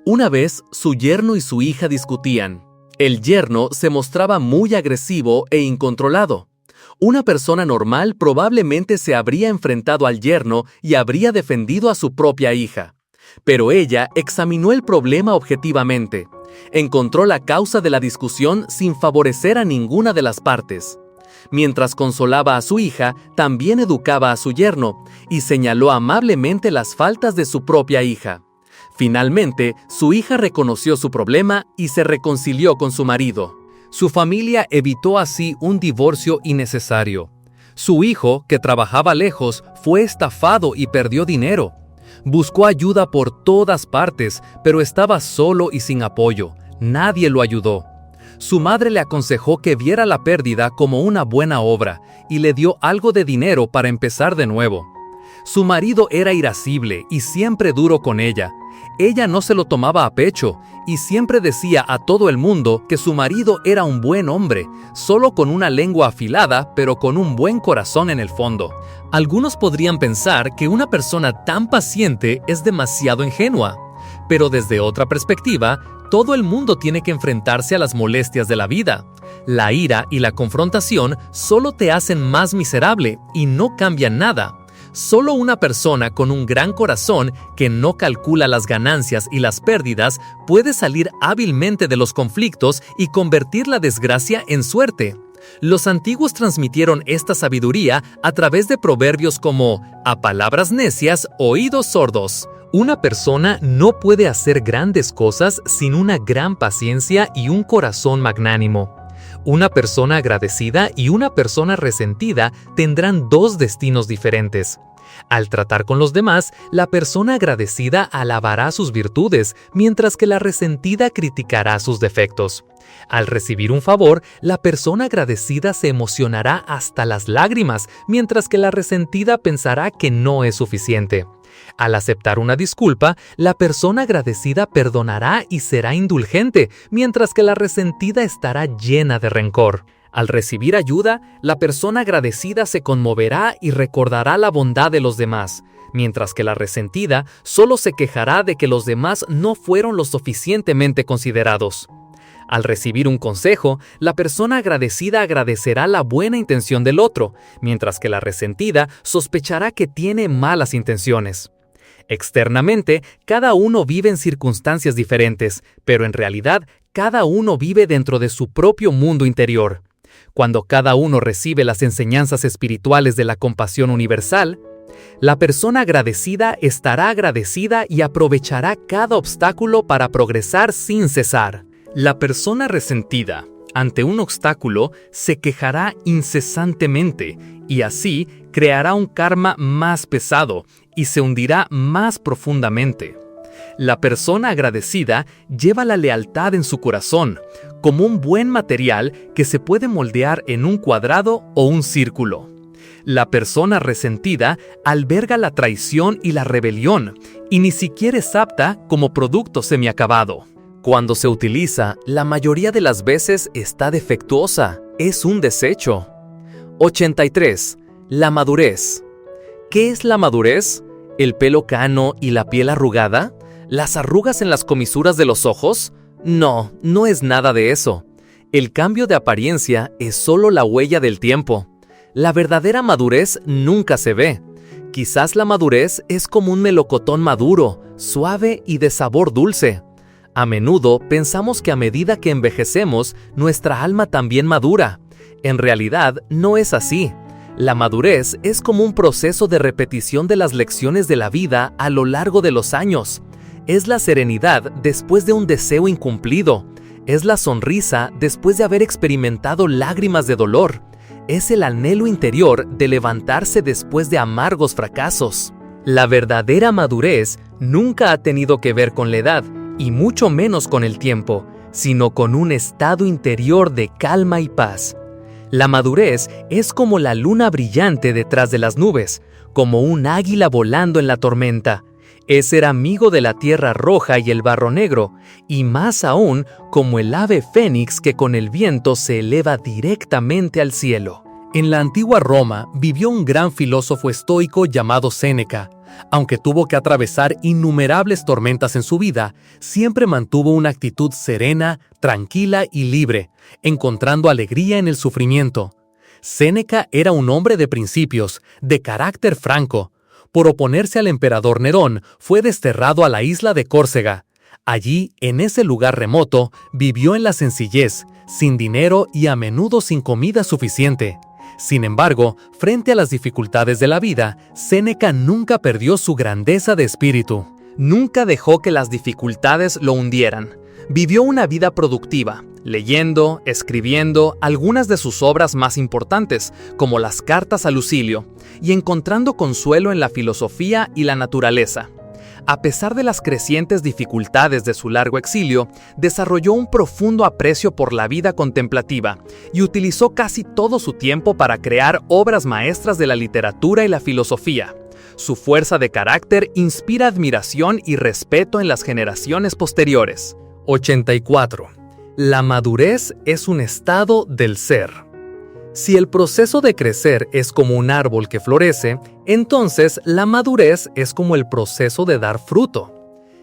Una vez, su yerno y su hija discutían. El yerno se mostraba muy agresivo e incontrolado. Una persona normal probablemente se habría enfrentado al yerno y habría defendido a su propia hija. Pero ella examinó el problema objetivamente. Encontró la causa de la discusión sin favorecer a ninguna de las partes. Mientras consolaba a su hija, también educaba a su yerno y señaló amablemente las faltas de su propia hija. Finalmente, su hija reconoció su problema y se reconcilió con su marido. Su familia evitó así un divorcio innecesario. Su hijo, que trabajaba lejos, fue estafado y perdió dinero. Buscó ayuda por todas partes, pero estaba solo y sin apoyo. Nadie lo ayudó. Su madre le aconsejó que viera la pérdida como una buena obra y le dio algo de dinero para empezar de nuevo. Su marido era irascible y siempre duro con ella. Ella no se lo tomaba a pecho y siempre decía a todo el mundo que su marido era un buen hombre, solo con una lengua afilada, pero con un buen corazón en el fondo. Algunos podrían pensar que una persona tan paciente es demasiado ingenua, pero desde otra perspectiva, todo el mundo tiene que enfrentarse a las molestias de la vida. La ira y la confrontación solo te hacen más miserable y no cambian nada. Solo una persona con un gran corazón que no calcula las ganancias y las pérdidas puede salir hábilmente de los conflictos y convertir la desgracia en suerte. Los antiguos transmitieron esta sabiduría a través de proverbios como «a palabras necias, oídos sordos». Una persona no puede hacer grandes cosas sin una gran paciencia y un corazón magnánimo. Una persona agradecida y una persona resentida tendrán dos destinos diferentes. Al tratar con los demás, la persona agradecida alabará sus virtudes, mientras que la resentida criticará sus defectos. Al recibir un favor, la persona agradecida se emocionará hasta las lágrimas, mientras que la resentida pensará que no es suficiente. Al aceptar una disculpa, la persona agradecida perdonará y será indulgente, mientras que la resentida estará llena de rencor. Al recibir ayuda, la persona agradecida se conmoverá y recordará la bondad de los demás, mientras que la resentida solo se quejará de que los demás no fueron lo suficientemente considerados. Al recibir un consejo, la persona agradecida agradecerá la buena intención del otro, mientras que la resentida sospechará que tiene malas intenciones. Externamente, cada uno vive en circunstancias diferentes, pero en realidad, cada uno vive dentro de su propio mundo interior. Cuando cada uno recibe las enseñanzas espirituales de la compasión universal, la persona agradecida estará agradecida y aprovechará cada obstáculo para progresar sin cesar. La persona resentida, ante un obstáculo, se quejará incesantemente y así creará un karma más pesado y se hundirá más profundamente. La persona agradecida lleva la lealtad en su corazón, como un buen material que se puede moldear en un cuadrado o un círculo. La persona resentida alberga la traición y la rebelión, y ni siquiera es apta como producto semiacabado. Cuando se utiliza, la mayoría de las veces está defectuosa, es un desecho. 83. La madurez. ¿Qué es la madurez? ¿El pelo cano y la piel arrugada? ¿Las arrugas en las comisuras de los ojos? No, no es nada de eso. El cambio de apariencia es solo la huella del tiempo. La verdadera madurez nunca se ve. Quizás la madurez es como un melocotón maduro, suave y de sabor dulce. A menudo pensamos que a medida que envejecemos, nuestra alma también madura. En realidad, no es así. La madurez es como un proceso de repetición de las lecciones de la vida a lo largo de los años. Es la serenidad después de un deseo incumplido. Es la sonrisa después de haber experimentado lágrimas de dolor. Es el anhelo interior de levantarse después de amargos fracasos. La verdadera madurez nunca ha tenido que ver con la edad, y mucho menos con el tiempo, sino con un estado interior de calma y paz. La madurez es como la luna brillante detrás de las nubes, como un águila volando en la tormenta. Es ser amigo de la tierra roja y el barro negro, y más aún como el ave fénix que con el viento se eleva directamente al cielo. En la antigua Roma vivió un gran filósofo estoico llamado Séneca. Aunque tuvo que atravesar innumerables tormentas en su vida, siempre mantuvo una actitud serena, tranquila y libre, encontrando alegría en el sufrimiento. Séneca era un hombre de principios, de carácter franco. Por oponerse al emperador Nerón, fue desterrado a la isla de Córcega. Allí, en ese lugar remoto, vivió en la sencillez, sin dinero y a menudo sin comida suficiente. Sin embargo, frente a las dificultades de la vida, Séneca nunca perdió su grandeza de espíritu. Nunca dejó que las dificultades lo hundieran. Vivió una vida productiva, leyendo, escribiendo algunas de sus obras más importantes, como las Cartas a Lucilio, y encontrando consuelo en la filosofía y la naturaleza. A pesar de las crecientes dificultades de su largo exilio, desarrolló un profundo aprecio por la vida contemplativa y utilizó casi todo su tiempo para crear obras maestras de la literatura y la filosofía. Su fuerza de carácter inspira admiración y respeto en las generaciones posteriores. 84. La madurez es un estado del ser. Si el proceso de crecer es como un árbol que florece, entonces la madurez es como el proceso de dar fruto.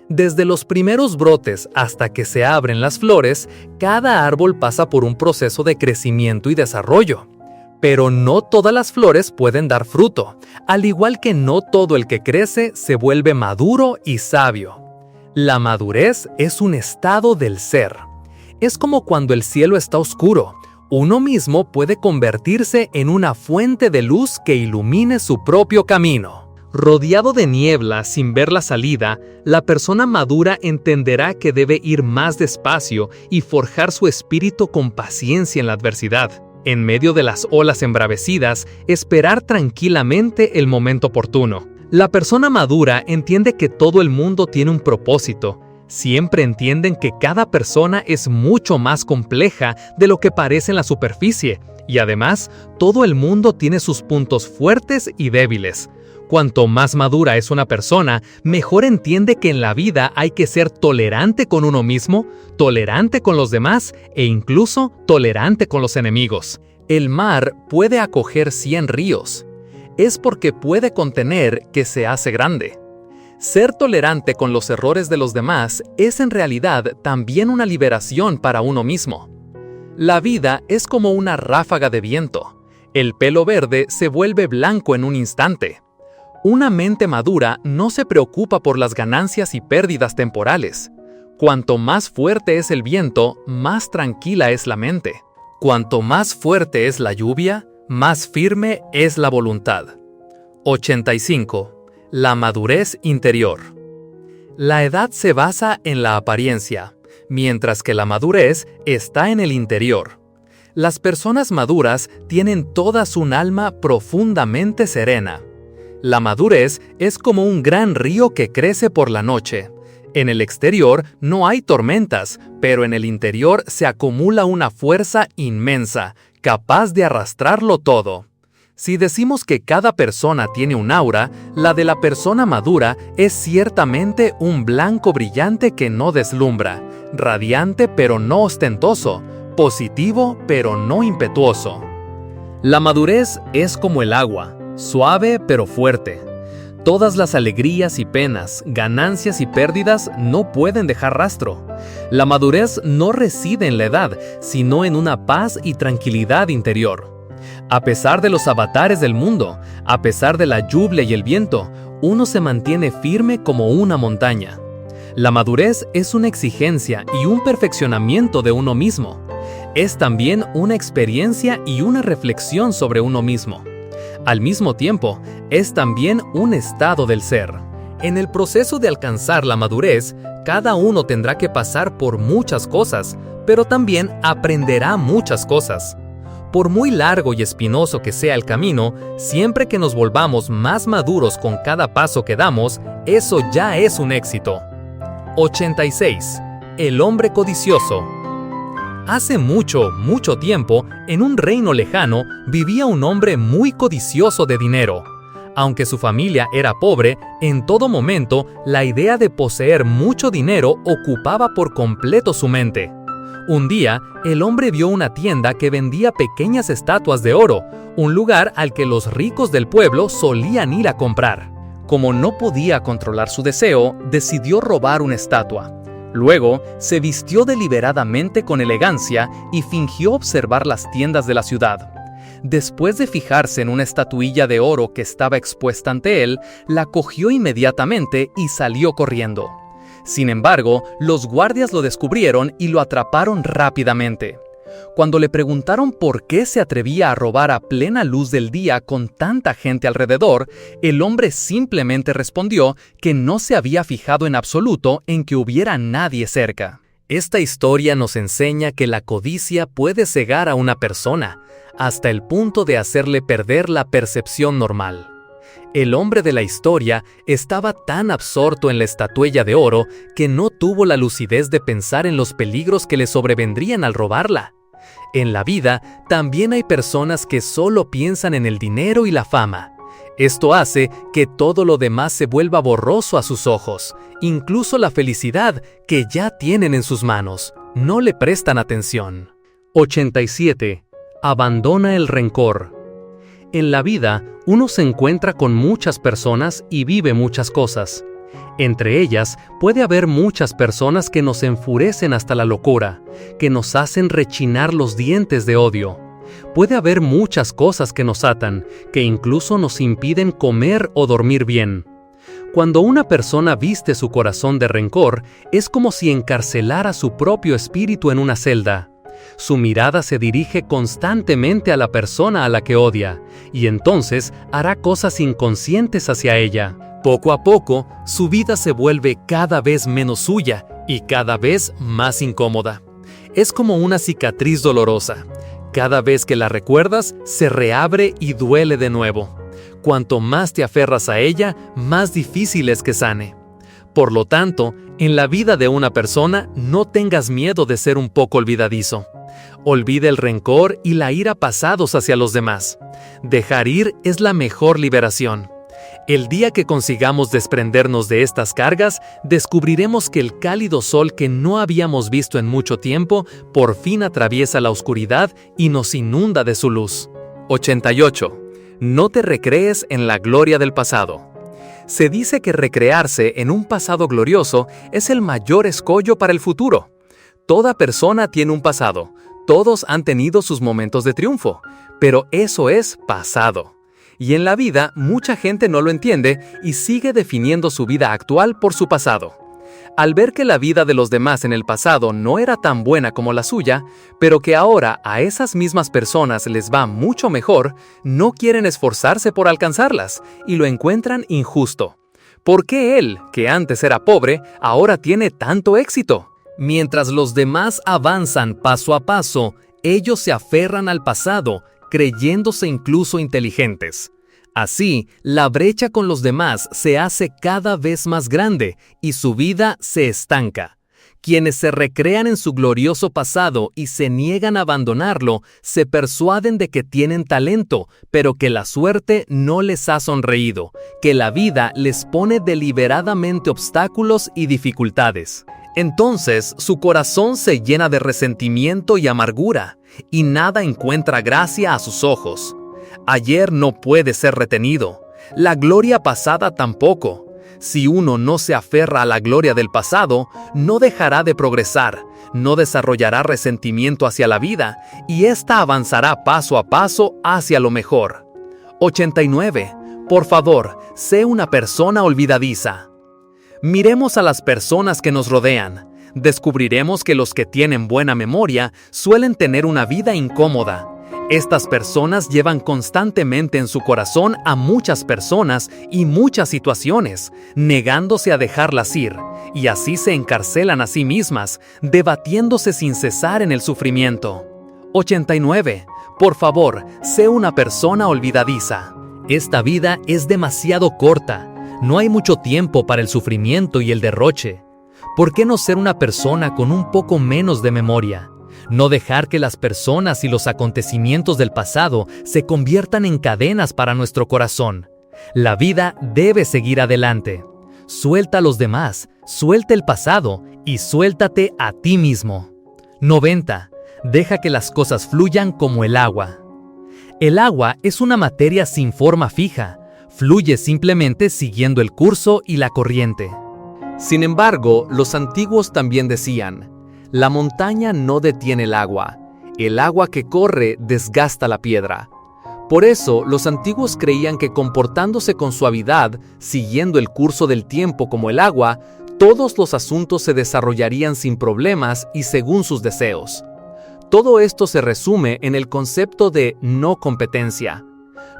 Desde los primeros brotes hasta que se abren las flores, cada árbol pasa por un proceso de crecimiento y desarrollo. Pero no todas las flores pueden dar fruto, al igual que no todo el que crece se vuelve maduro y sabio. La madurez es un estado del ser. Es como cuando el cielo está oscuro. Uno mismo puede convertirse en una fuente de luz que ilumine su propio camino. Rodeado de niebla sin ver la salida, la persona madura entenderá que debe ir más despacio y forjar su espíritu con paciencia en la adversidad. En medio de las olas embravecidas, esperar tranquilamente el momento oportuno. La persona madura entiende que todo el mundo tiene un propósito. Siempre entienden que cada persona es mucho más compleja de lo que parece en la superficie, y además, todo el mundo tiene sus puntos fuertes y débiles. Cuanto más madura es una persona, mejor entiende que en la vida hay que ser tolerante con uno mismo, tolerante con los demás e incluso tolerante con los enemigos. El mar puede acoger 100 ríos. Es porque puede contener que se hace grande. Ser tolerante con los errores de los demás es en realidad también una liberación para uno mismo. La vida es como una ráfaga de viento. El pelo verde se vuelve blanco en un instante. Una mente madura no se preocupa por las ganancias y pérdidas temporales. Cuanto más fuerte es el viento, más tranquila es la mente. Cuanto más fuerte es la lluvia, más firme es la voluntad. 85. La madurez interior. La edad se basa en la apariencia, mientras que la madurez está en el interior. Las personas maduras tienen todas un alma profundamente serena. La madurez es como un gran río que crece por la noche. En el exterior no hay tormentas, pero en el interior se acumula una fuerza inmensa, capaz de arrastrarlo todo. Si decimos que cada persona tiene un aura, la de la persona madura es ciertamente un blanco brillante que no deslumbra, radiante pero no ostentoso, positivo pero no impetuoso. La madurez es como el agua, suave pero fuerte. Todas las alegrías y penas, ganancias y pérdidas no pueden dejar rastro. La madurez no reside en la edad, sino en una paz y tranquilidad interior. A pesar de los avatares del mundo, a pesar de la lluvia y el viento, uno se mantiene firme como una montaña. La madurez es una exigencia y un perfeccionamiento de uno mismo. Es también una experiencia y una reflexión sobre uno mismo. Al mismo tiempo, es también un estado del ser. En el proceso de alcanzar la madurez, cada uno tendrá que pasar por muchas cosas, pero también aprenderá muchas cosas. Por muy largo y espinoso que sea el camino, siempre que nos volvamos más maduros con cada paso que damos, eso ya es un éxito. 86. El hombre codicioso. Hace mucho, mucho tiempo, en un reino lejano, vivía un hombre muy codicioso de dinero. Aunque su familia era pobre, en todo momento, la idea de poseer mucho dinero ocupaba por completo su mente. Un día, el hombre vio una tienda que vendía pequeñas estatuas de oro, un lugar al que los ricos del pueblo solían ir a comprar. Como no podía controlar su deseo, decidió robar una estatua. Luego, se vistió deliberadamente con elegancia y fingió observar las tiendas de la ciudad. Después de fijarse en una estatuilla de oro que estaba expuesta ante él, la cogió inmediatamente y salió corriendo. Sin embargo, los guardias lo descubrieron y lo atraparon rápidamente. Cuando le preguntaron por qué se atrevía a robar a plena luz del día con tanta gente alrededor, el hombre simplemente respondió que no se había fijado en absoluto en que hubiera nadie cerca. Esta historia nos enseña que la codicia puede cegar a una persona, hasta el punto de hacerle perder la percepción normal. El hombre de la historia estaba tan absorto en la estatuilla de oro que no tuvo la lucidez de pensar en los peligros que le sobrevendrían al robarla. En la vida, también hay personas que solo piensan en el dinero y la fama. Esto hace que todo lo demás se vuelva borroso a sus ojos, incluso la felicidad que ya tienen en sus manos. No le prestan atención. 87. Abandona el rencor. En la vida, uno se encuentra con muchas personas y vive muchas cosas. Entre ellas, puede haber muchas personas que nos enfurecen hasta la locura, que nos hacen rechinar los dientes de odio. Puede haber muchas cosas que nos atan, que incluso nos impiden comer o dormir bien. Cuando una persona viste su corazón de rencor, es como si encarcelara su propio espíritu en una celda. Su mirada se dirige constantemente a la persona a la que odia, y entonces hará cosas inconscientes hacia ella. Poco a poco, su vida se vuelve cada vez menos suya y cada vez más incómoda. Es como una cicatriz dolorosa. Cada vez que la recuerdas, se reabre y duele de nuevo. Cuanto más te aferras a ella, más difícil es que sane. Por lo tanto, en la vida de una persona, no tengas miedo de ser un poco olvidadizo. Olvida el rencor y la ira pasados hacia los demás. Dejar ir es la mejor liberación. El día que consigamos desprendernos de estas cargas, descubriremos que el cálido sol que no habíamos visto en mucho tiempo, por fin atraviesa la oscuridad y nos inunda de su luz. 88. No te recrees en la gloria del pasado. Se dice que recrearse en un pasado glorioso es el mayor escollo para el futuro. Toda persona tiene un pasado. Todos han tenido sus momentos de triunfo, pero eso es pasado. Y en la vida, mucha gente no lo entiende y sigue definiendo su vida actual por su pasado. Al ver que la vida de los demás en el pasado no era tan buena como la suya, pero que ahora a esas mismas personas les va mucho mejor, no quieren esforzarse por alcanzarlas y lo encuentran injusto. ¿Por qué él, que antes era pobre, ahora tiene tanto éxito? Mientras los demás avanzan paso a paso, ellos se aferran al pasado, creyéndose incluso inteligentes. Así, la brecha con los demás se hace cada vez más grande y su vida se estanca. Quienes se recrean en su glorioso pasado y se niegan a abandonarlo, se persuaden de que tienen talento, pero que la suerte no les ha sonreído, que la vida les pone deliberadamente obstáculos y dificultades. Entonces, su corazón se llena de resentimiento y amargura, y nada encuentra gracia a sus ojos. Ayer no puede ser retenido, la gloria pasada tampoco. Si uno no se aferra a la gloria del pasado, no dejará de progresar, no desarrollará resentimiento hacia la vida, y ésta avanzará paso a paso hacia lo mejor. 89. Por favor, sé una persona olvidadiza. Miremos a las personas que nos rodean. Descubriremos que los que tienen buena memoria suelen tener una vida incómoda. Estas personas llevan constantemente en su corazón a muchas personas y muchas situaciones, negándose a dejarlas ir, y así se encarcelan a sí mismas, debatiéndose sin cesar en el sufrimiento. 89. Por favor, sé una persona olvidadiza. Esta vida es demasiado corta. No hay mucho tiempo para el sufrimiento y el derroche. ¿Por qué no ser una persona con un poco menos de memoria? No dejar que las personas y los acontecimientos del pasado se conviertan en cadenas para nuestro corazón. La vida debe seguir adelante. Suelta a los demás, suelta el pasado y suéltate a ti mismo. 90. Deja que las cosas fluyan como el agua. El agua es una materia sin forma fija. Fluye simplemente siguiendo el curso y la corriente. Sin embargo, los antiguos también decían: la montaña no detiene el agua que corre desgasta la piedra. Por eso, los antiguos creían que comportándose con suavidad, siguiendo el curso del tiempo como el agua, todos los asuntos se desarrollarían sin problemas y según sus deseos. Todo esto se resume en el concepto de no competencia.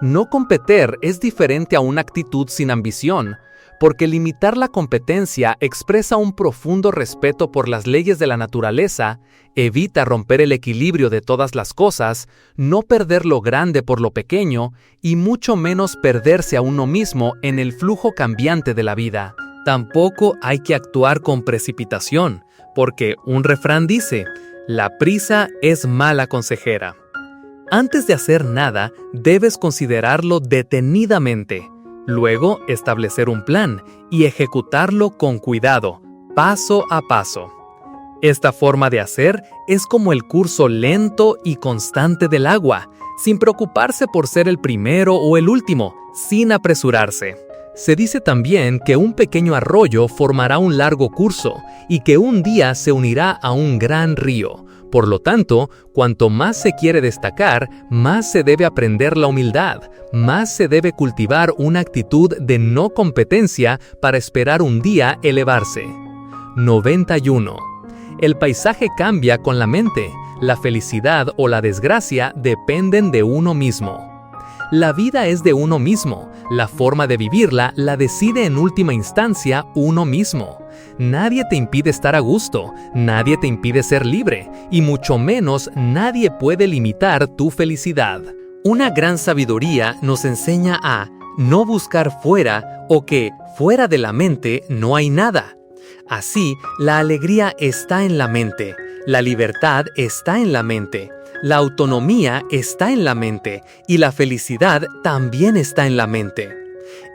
No competir es diferente a una actitud sin ambición, porque limitar la competencia expresa un profundo respeto por las leyes de la naturaleza, evita romper el equilibrio de todas las cosas, no perder lo grande por lo pequeño y mucho menos perderse a uno mismo en el flujo cambiante de la vida. Tampoco hay que actuar con precipitación, porque un refrán dice: la prisa es mala consejera. Antes de hacer nada, debes considerarlo detenidamente. Luego, establecer un plan y ejecutarlo con cuidado, paso a paso. Esta forma de hacer es como el curso lento y constante del agua, sin preocuparse por ser el primero o el último, sin apresurarse. Se dice también que un pequeño arroyo formará un largo curso y que un día se unirá a un gran río. Por lo tanto, cuanto más se quiere destacar, más se debe aprender la humildad, más se debe cultivar una actitud de no competencia para esperar un día elevarse. 91. El paisaje cambia con la mente. La felicidad o la desgracia dependen de uno mismo. La vida es de uno mismo. La forma de vivirla la decide en última instancia uno mismo. Nadie te impide estar a gusto, nadie te impide ser libre, y mucho menos nadie puede limitar tu felicidad. Una gran sabiduría nos enseña a no buscar fuera o que fuera de la mente no hay nada. Así, la alegría está en la mente, la libertad está en la mente, la autonomía está en la mente y la felicidad también está en la mente.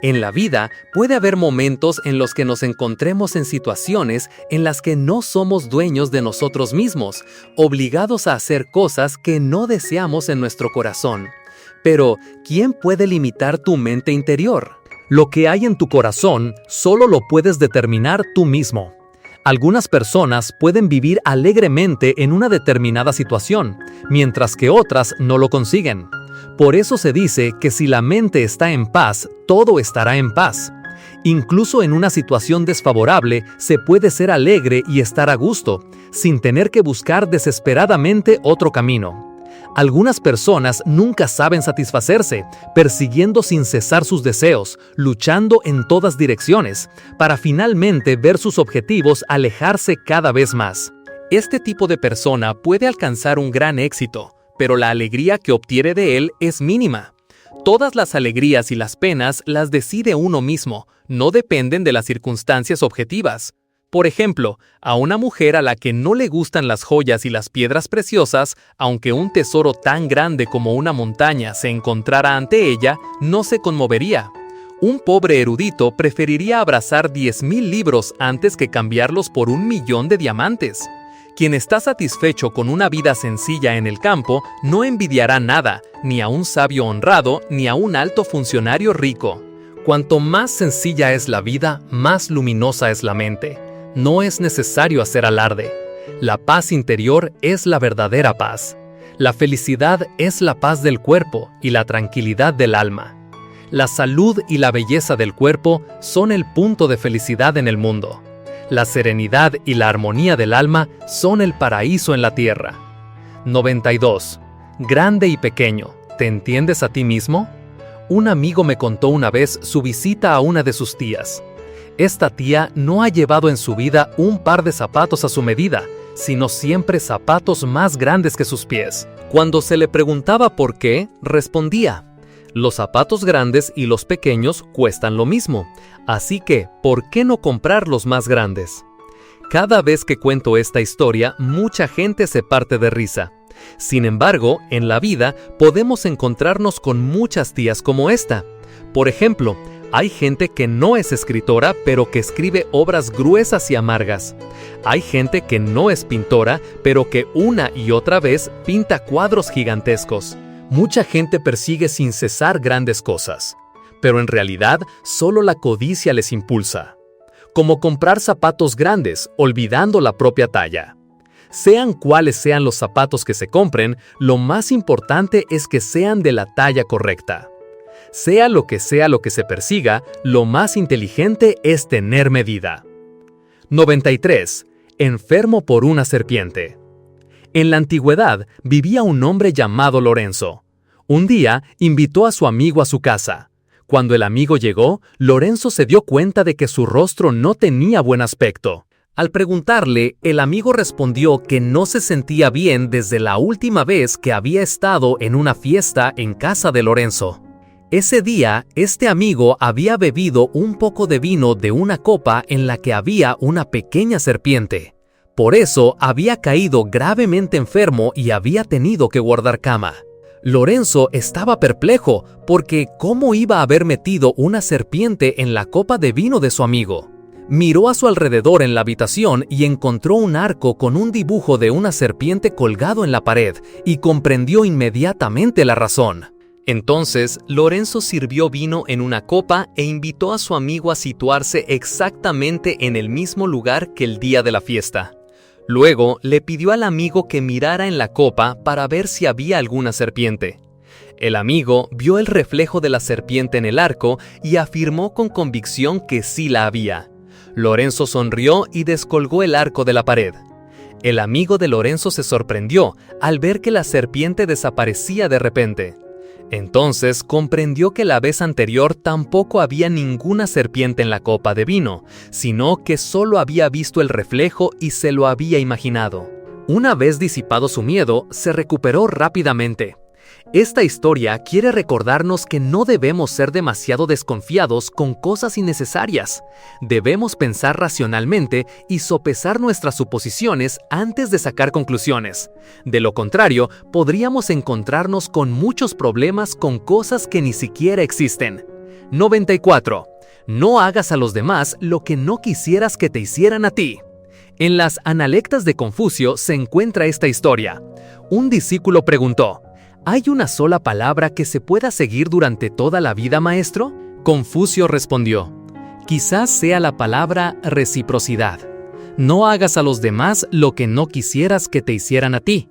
En la vida puede haber momentos en los que nos encontremos en situaciones en las que no somos dueños de nosotros mismos, obligados a hacer cosas que no deseamos en nuestro corazón. Pero, ¿quién puede limitar tu mente interior? Lo que hay en tu corazón solo lo puedes determinar tú mismo. Algunas personas pueden vivir alegremente en una determinada situación, mientras que otras no lo consiguen. Por eso se dice que si la mente está en paz, todo estará en paz. Incluso en una situación desfavorable, se puede ser alegre y estar a gusto, sin tener que buscar desesperadamente otro camino. Algunas personas nunca saben satisfacerse, persiguiendo sin cesar sus deseos, luchando en todas direcciones, para finalmente ver sus objetivos alejarse cada vez más. Este tipo de persona puede alcanzar un gran éxito, pero la alegría que obtiene de él es mínima. Todas las alegrías y las penas las decide uno mismo, no dependen de las circunstancias objetivas. Por ejemplo, a una mujer a la que no le gustan las joyas y las piedras preciosas, aunque un tesoro tan grande como una montaña se encontrara ante ella, no se conmovería. Un pobre erudito preferiría abrazar 10,000 libros antes que cambiarlos por 1,000,000 de diamantes. Quien está satisfecho con una vida sencilla en el campo no envidiará nada, ni a un sabio honrado, ni a un alto funcionario rico. Cuanto más sencilla es la vida, más luminosa es la mente. No es necesario hacer alarde. La paz interior es la verdadera paz. La felicidad es la paz del cuerpo y la tranquilidad del alma. La salud y la belleza del cuerpo son el punto de felicidad en el mundo. La serenidad y la armonía del alma son el paraíso en la tierra. 92. Grande y pequeño, ¿te entiendes a ti mismo? Un amigo me contó una vez su visita a una de sus tías. Esta tía no ha llevado en su vida un par de zapatos a su medida, sino siempre zapatos más grandes que sus pies. Cuando se le preguntaba por qué, respondía: los zapatos grandes y los pequeños cuestan lo mismo, así que, ¿por qué no comprar los más grandes? Cada vez que cuento esta historia, mucha gente se parte de risa. Sin embargo, en la vida podemos encontrarnos con muchas tías como esta. Por ejemplo, hay gente que no es escritora, pero que escribe obras gruesas y amargas. Hay gente que no es pintora, pero que una y otra vez pinta cuadros gigantescos. Mucha gente persigue sin cesar grandes cosas, pero en realidad solo la codicia les impulsa. Como comprar zapatos grandes, olvidando la propia talla. Sean cuales sean los zapatos que se compren, lo más importante es que sean de la talla correcta. Sea lo que se persiga, lo más inteligente es tener medida. 93. Enfermo por una serpiente. En la antigüedad vivía un hombre llamado Lorenzo. Un día invitó a su amigo a su casa. Cuando el amigo llegó, Lorenzo se dio cuenta de que su rostro no tenía buen aspecto. Al preguntarle, el amigo respondió que no se sentía bien desde la última vez que había estado en una fiesta en casa de Lorenzo. Ese día, este amigo había bebido un poco de vino de una copa en la que había una pequeña serpiente. Por eso había caído gravemente enfermo y había tenido que guardar cama. Lorenzo estaba perplejo porque ¿cómo iba a haber metido una serpiente en la copa de vino de su amigo? Miró a su alrededor en la habitación y encontró un arco con un dibujo de una serpiente colgado en la pared y comprendió inmediatamente la razón. Entonces, Lorenzo sirvió vino en una copa e invitó a su amigo a situarse exactamente en el mismo lugar que el día de la fiesta. Luego, le pidió al amigo que mirara en la copa para ver si había alguna serpiente. El amigo vio el reflejo de la serpiente en el arco y afirmó con convicción que sí la había. Lorenzo sonrió y descolgó el arco de la pared. El amigo de Lorenzo se sorprendió al ver que la serpiente desaparecía de repente. Entonces comprendió que la vez anterior tampoco había ninguna serpiente en la copa de vino, sino que solo había visto el reflejo y se lo había imaginado. Una vez disipado su miedo, se recuperó rápidamente. Esta historia quiere recordarnos que no debemos ser demasiado desconfiados con cosas innecesarias. Debemos pensar racionalmente y sopesar nuestras suposiciones antes de sacar conclusiones. De lo contrario, podríamos encontrarnos con muchos problemas con cosas que ni siquiera existen. 94. No hagas a los demás lo que no quisieras que te hicieran a ti. En las Analectas de Confucio se encuentra esta historia. Un discípulo preguntó: ¿hay una sola palabra que se pueda seguir durante toda la vida, maestro? Confucio respondió: quizás sea la palabra reciprocidad. No hagas a los demás lo que no quisieras que te hicieran a ti.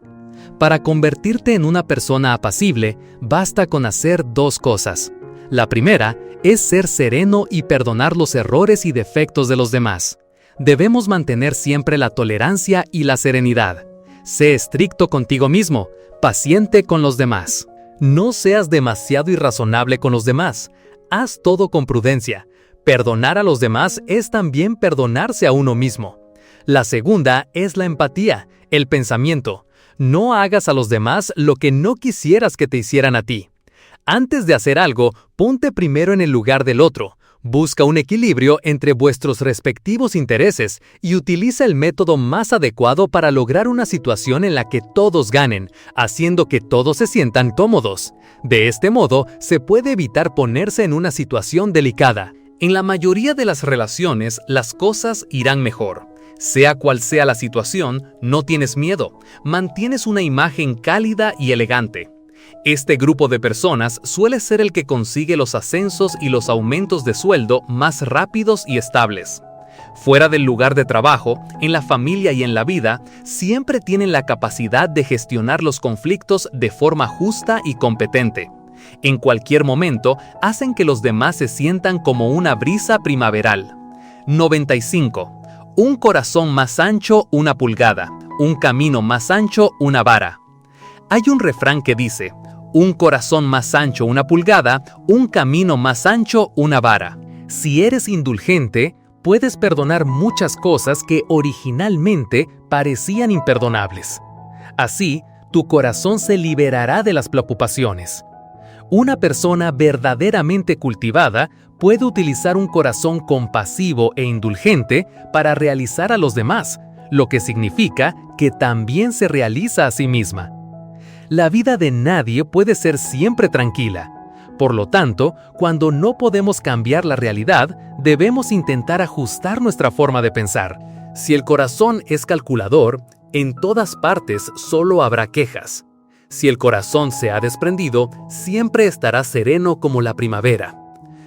Para convertirte en una persona apacible, basta con hacer dos cosas. La primera es ser sereno y perdonar los errores y defectos de los demás. Debemos mantener siempre la tolerancia y la serenidad. Sé estricto contigo mismo, paciente con los demás. No seas demasiado irrazonable con los demás. Haz todo con prudencia. Perdonar a los demás es también perdonarse a uno mismo. La segunda es la empatía, el pensamiento. No hagas a los demás lo que no quisieras que te hicieran a ti. Antes de hacer algo, ponte primero en el lugar del otro. Busca un equilibrio entre vuestros respectivos intereses y utiliza el método más adecuado para lograr una situación en la que todos ganen, haciendo que todos se sientan cómodos. De este modo, se puede evitar ponerse en una situación delicada. En la mayoría de las relaciones, las cosas irán mejor. Sea cual sea la situación, no tienes miedo. Mantienes una imagen cálida y elegante. Este grupo de personas suele ser el que consigue los ascensos y los aumentos de sueldo más rápidos y estables. Fuera del lugar de trabajo, en la familia y en la vida, siempre tienen la capacidad de gestionar los conflictos de forma justa y competente. En cualquier momento, hacen que los demás se sientan como una brisa primaveral. 95. Un corazón más ancho, una pulgada. Un camino más ancho, una vara. Hay un refrán que dice: un corazón más ancho, una pulgada, un camino más ancho, una vara. Si eres indulgente, puedes perdonar muchas cosas que originalmente parecían imperdonables. Así, tu corazón se liberará de las preocupaciones. Una persona verdaderamente cultivada puede utilizar un corazón compasivo e indulgente para realizar a los demás, lo que significa que también se realiza a sí misma. La vida de nadie puede ser siempre tranquila. Por lo tanto, cuando no podemos cambiar la realidad, debemos intentar ajustar nuestra forma de pensar. Si el corazón es calculador, en todas partes solo habrá quejas. Si el corazón se ha desprendido, siempre estarás sereno como la primavera.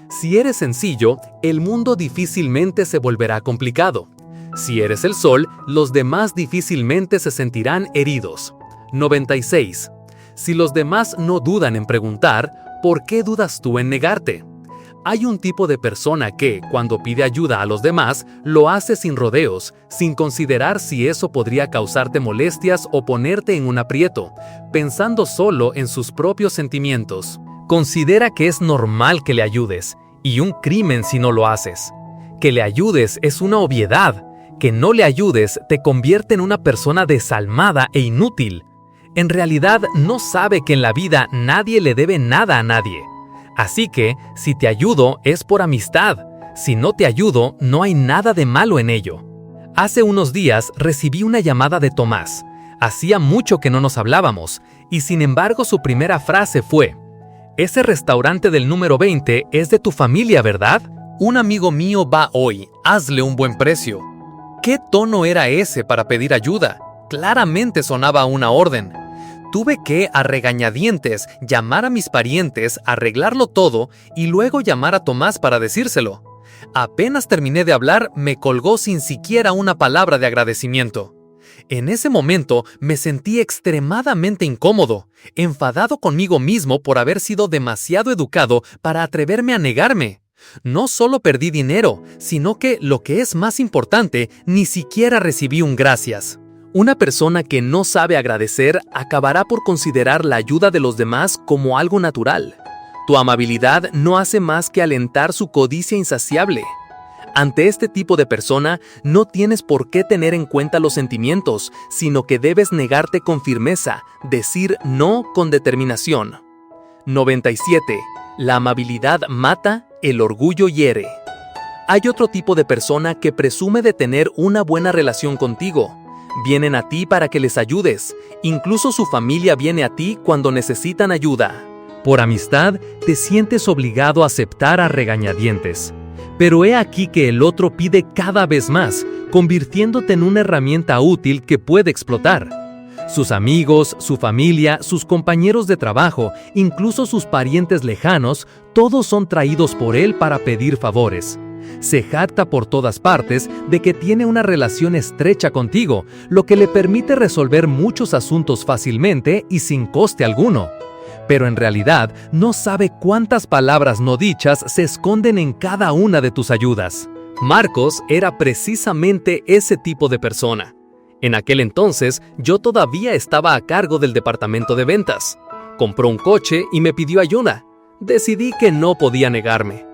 Si eres sencillo, el mundo difícilmente se volverá complicado. Si eres el sol, los demás difícilmente se sentirán heridos. 96. Si los demás no dudan en preguntar, ¿por qué dudas tú en negarte? Hay un tipo de persona que, cuando pide ayuda a los demás, lo hace sin rodeos, sin considerar si eso podría causarte molestias o ponerte en un aprieto, pensando solo en sus propios sentimientos. Considera que es normal que le ayudes, y un crimen si no lo haces. Que le ayudes es una obviedad. Que no le ayudes te convierte en una persona desalmada e inútil. En realidad no sabe que en la vida nadie le debe nada a nadie. Así que, si te ayudo es por amistad. Si no te ayudo, no hay nada de malo en ello. Hace unos días recibí una llamada de Tomás. Hacía mucho que no nos hablábamos, y sin embargo su primera frase fue: «Ese restaurante del número 20 es de tu familia, ¿verdad? Un amigo mío va hoy, hazle un buen precio». ¿Qué tono era ese para pedir ayuda? Claramente sonaba a una orden. Tuve que, a regañadientes, llamar a mis parientes, arreglarlo todo y luego llamar a Tomás para decírselo. Apenas terminé de hablar, me colgó sin siquiera una palabra de agradecimiento. En ese momento me sentí extremadamente incómodo, enfadado conmigo mismo por haber sido demasiado educado para atreverme a negarme. No solo perdí dinero, sino que, lo que es más importante, ni siquiera recibí un gracias. Una persona que no sabe agradecer acabará por considerar la ayuda de los demás como algo natural. Tu amabilidad no hace más que alentar su codicia insaciable. Ante este tipo de persona, no tienes por qué tener en cuenta los sentimientos, sino que debes negarte con firmeza, decir no con determinación. 97. La amabilidad mata, el orgullo hiere. Hay otro tipo de persona que presume de tener una buena relación contigo. Vienen a ti para que les ayudes. Incluso su familia viene a ti cuando necesitan ayuda. Por amistad, te sientes obligado a aceptar a regañadientes. Pero he aquí que el otro pide cada vez más, convirtiéndote en una herramienta útil que puede explotar. Sus amigos, su familia, sus compañeros de trabajo, incluso sus parientes lejanos, todos son traídos por él para pedir favores. Se jacta por todas partes de que tiene una relación estrecha contigo, lo que le permite resolver muchos asuntos fácilmente y sin coste alguno. Pero en realidad no sabe cuántas palabras no dichas se esconden en cada una de tus ayudas. Marcos era precisamente ese tipo de persona. En aquel entonces, yo todavía estaba a cargo del departamento de ventas. Compró un coche y me pidió ayuda. Decidí que no podía negarme.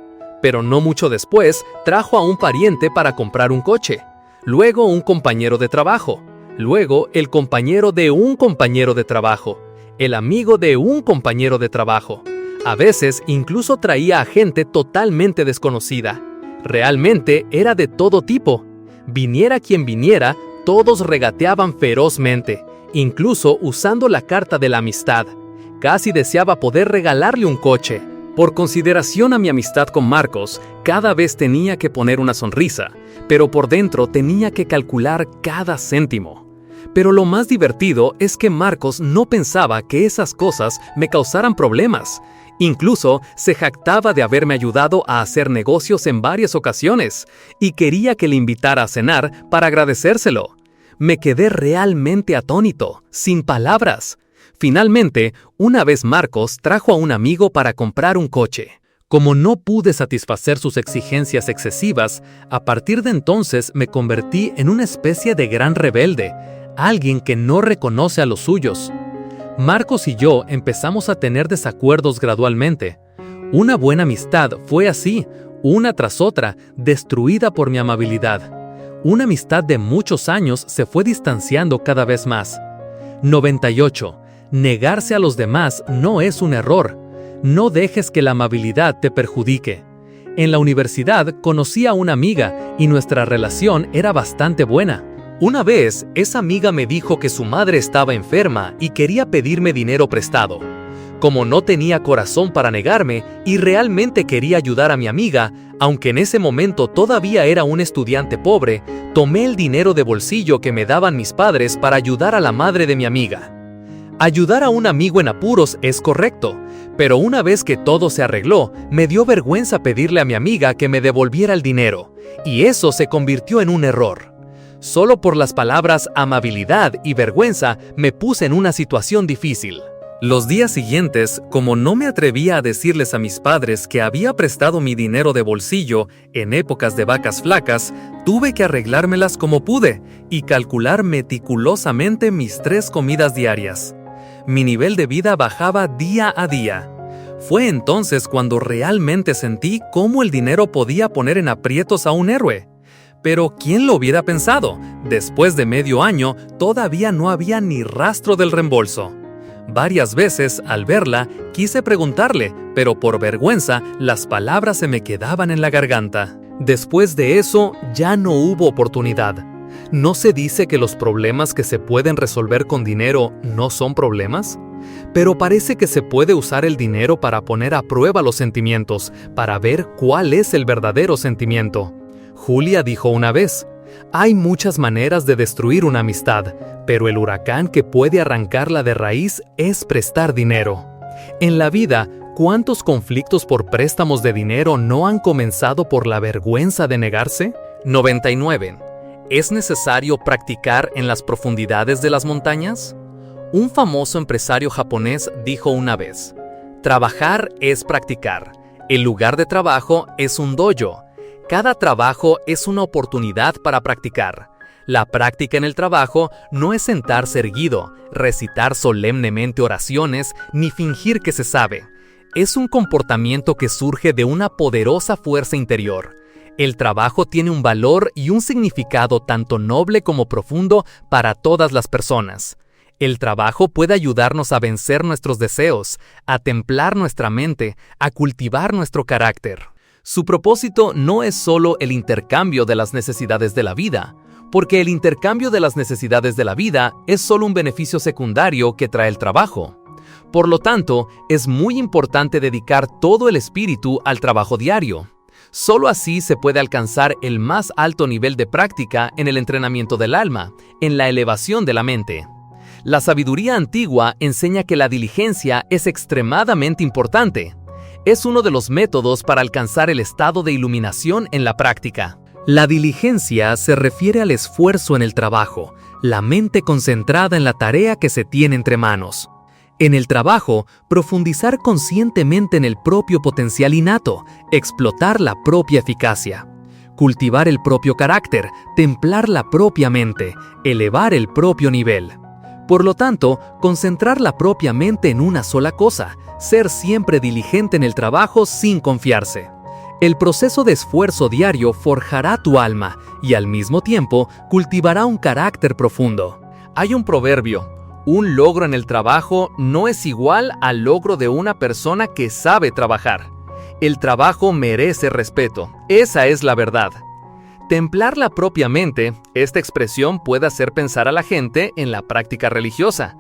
Pero no mucho después, trajo a un pariente para comprar un coche. Luego un compañero de trabajo. Luego el compañero de un compañero de trabajo. El amigo de un compañero de trabajo. A veces incluso traía a gente totalmente desconocida. Realmente era de todo tipo. Viniera quien viniera, todos regateaban ferozmente, incluso usando la carta de la amistad. Casi deseaba poder regalarle un coche. Por consideración a mi amistad con Marcos, cada vez tenía que poner una sonrisa, pero por dentro tenía que calcular cada céntimo. Pero lo más divertido es que Marcos no pensaba que esas cosas me causaran problemas. Incluso se jactaba de haberme ayudado a hacer negocios en varias ocasiones y quería que le invitara a cenar para agradecérselo. Me quedé realmente atónito, sin palabras. Finalmente, una vez Marcos trajo a un amigo para comprar un coche. Como no pude satisfacer sus exigencias excesivas, a partir de entonces me convertí en una especie de gran rebelde, alguien que no reconoce a los suyos. Marcos y yo empezamos a tener desacuerdos gradualmente. Una buena amistad fue así, una tras otra, destruida por mi amabilidad. Una amistad de muchos años se fue distanciando cada vez más. 98. Negarse a los demás no es un error. No dejes que la amabilidad te perjudique. En la universidad conocí a una amiga y nuestra relación era bastante buena. Una vez, esa amiga me dijo que su madre estaba enferma y quería pedirme dinero prestado. Como no tenía corazón para negarme y realmente quería ayudar a mi amiga, aunque en ese momento todavía era un estudiante pobre, tomé el dinero de bolsillo que me daban mis padres para ayudar a la madre de mi amiga. Ayudar a un amigo en apuros es correcto, pero una vez que todo se arregló, me dio vergüenza pedirle a mi amiga que me devolviera el dinero, y eso se convirtió en un error. Solo por las palabras amabilidad y vergüenza me puse en una situación difícil. Los días siguientes, como no me atrevía a decirles a mis padres que había prestado mi dinero de bolsillo en épocas de vacas flacas, tuve que arreglármelas como pude y calcular meticulosamente mis 3 comidas diarias. Mi nivel de vida bajaba día a día. Fue entonces cuando realmente sentí cómo el dinero podía poner en aprietos a un héroe. Pero ¿quién lo hubiera pensado? Después de medio año, todavía no había ni rastro del reembolso. Varias veces, al verla, quise preguntarle, pero por vergüenza, las palabras se me quedaban en la garganta. Después de eso, ya no hubo oportunidad. ¿No se dice que los problemas que se pueden resolver con dinero no son problemas? Pero parece que se puede usar el dinero para poner a prueba los sentimientos, para ver cuál es el verdadero sentimiento. Julia dijo una vez: hay muchas maneras de destruir una amistad, pero el huracán que puede arrancarla de raíz es prestar dinero. En la vida, ¿cuántos conflictos por préstamos de dinero no han comenzado por la vergüenza de negarse? 99. ¿Es necesario practicar en las profundidades de las montañas? Un famoso empresario japonés dijo una vez: trabajar es practicar. El lugar de trabajo es un dojo. Cada trabajo es una oportunidad para practicar. La práctica en el trabajo no es sentarse erguido, recitar solemnemente oraciones ni fingir que se sabe. Es un comportamiento que surge de una poderosa fuerza interior. El trabajo tiene un valor y un significado tanto noble como profundo para todas las personas. El trabajo puede ayudarnos a vencer nuestros deseos, a templar nuestra mente, a cultivar nuestro carácter. Su propósito no es solo el intercambio de las necesidades de la vida, porque el intercambio de las necesidades de la vida es solo un beneficio secundario que trae el trabajo. Por lo tanto, es muy importante dedicar todo el espíritu al trabajo diario. Solo así se puede alcanzar el más alto nivel de práctica en el entrenamiento del alma, en la elevación de la mente. La sabiduría antigua enseña que la diligencia es extremadamente importante. Es uno de los métodos para alcanzar el estado de iluminación en la práctica. La diligencia se refiere al esfuerzo en el trabajo, la mente concentrada en la tarea que se tiene entre manos. En el trabajo, profundizar conscientemente en el propio potencial innato, explotar la propia eficacia. Cultivar el propio carácter, templar la propia mente, elevar el propio nivel. Por lo tanto, concentrar la propia mente en una sola cosa, ser siempre diligente en el trabajo sin confiarse. El proceso de esfuerzo diario forjará tu alma y al mismo tiempo cultivará un carácter profundo. Hay un proverbio: un logro en el trabajo no es igual al logro de una persona que sabe trabajar. El trabajo merece respeto, esa es la verdad. Templar la propia mente, esta expresión puede hacer pensar a la gente en la práctica religiosa.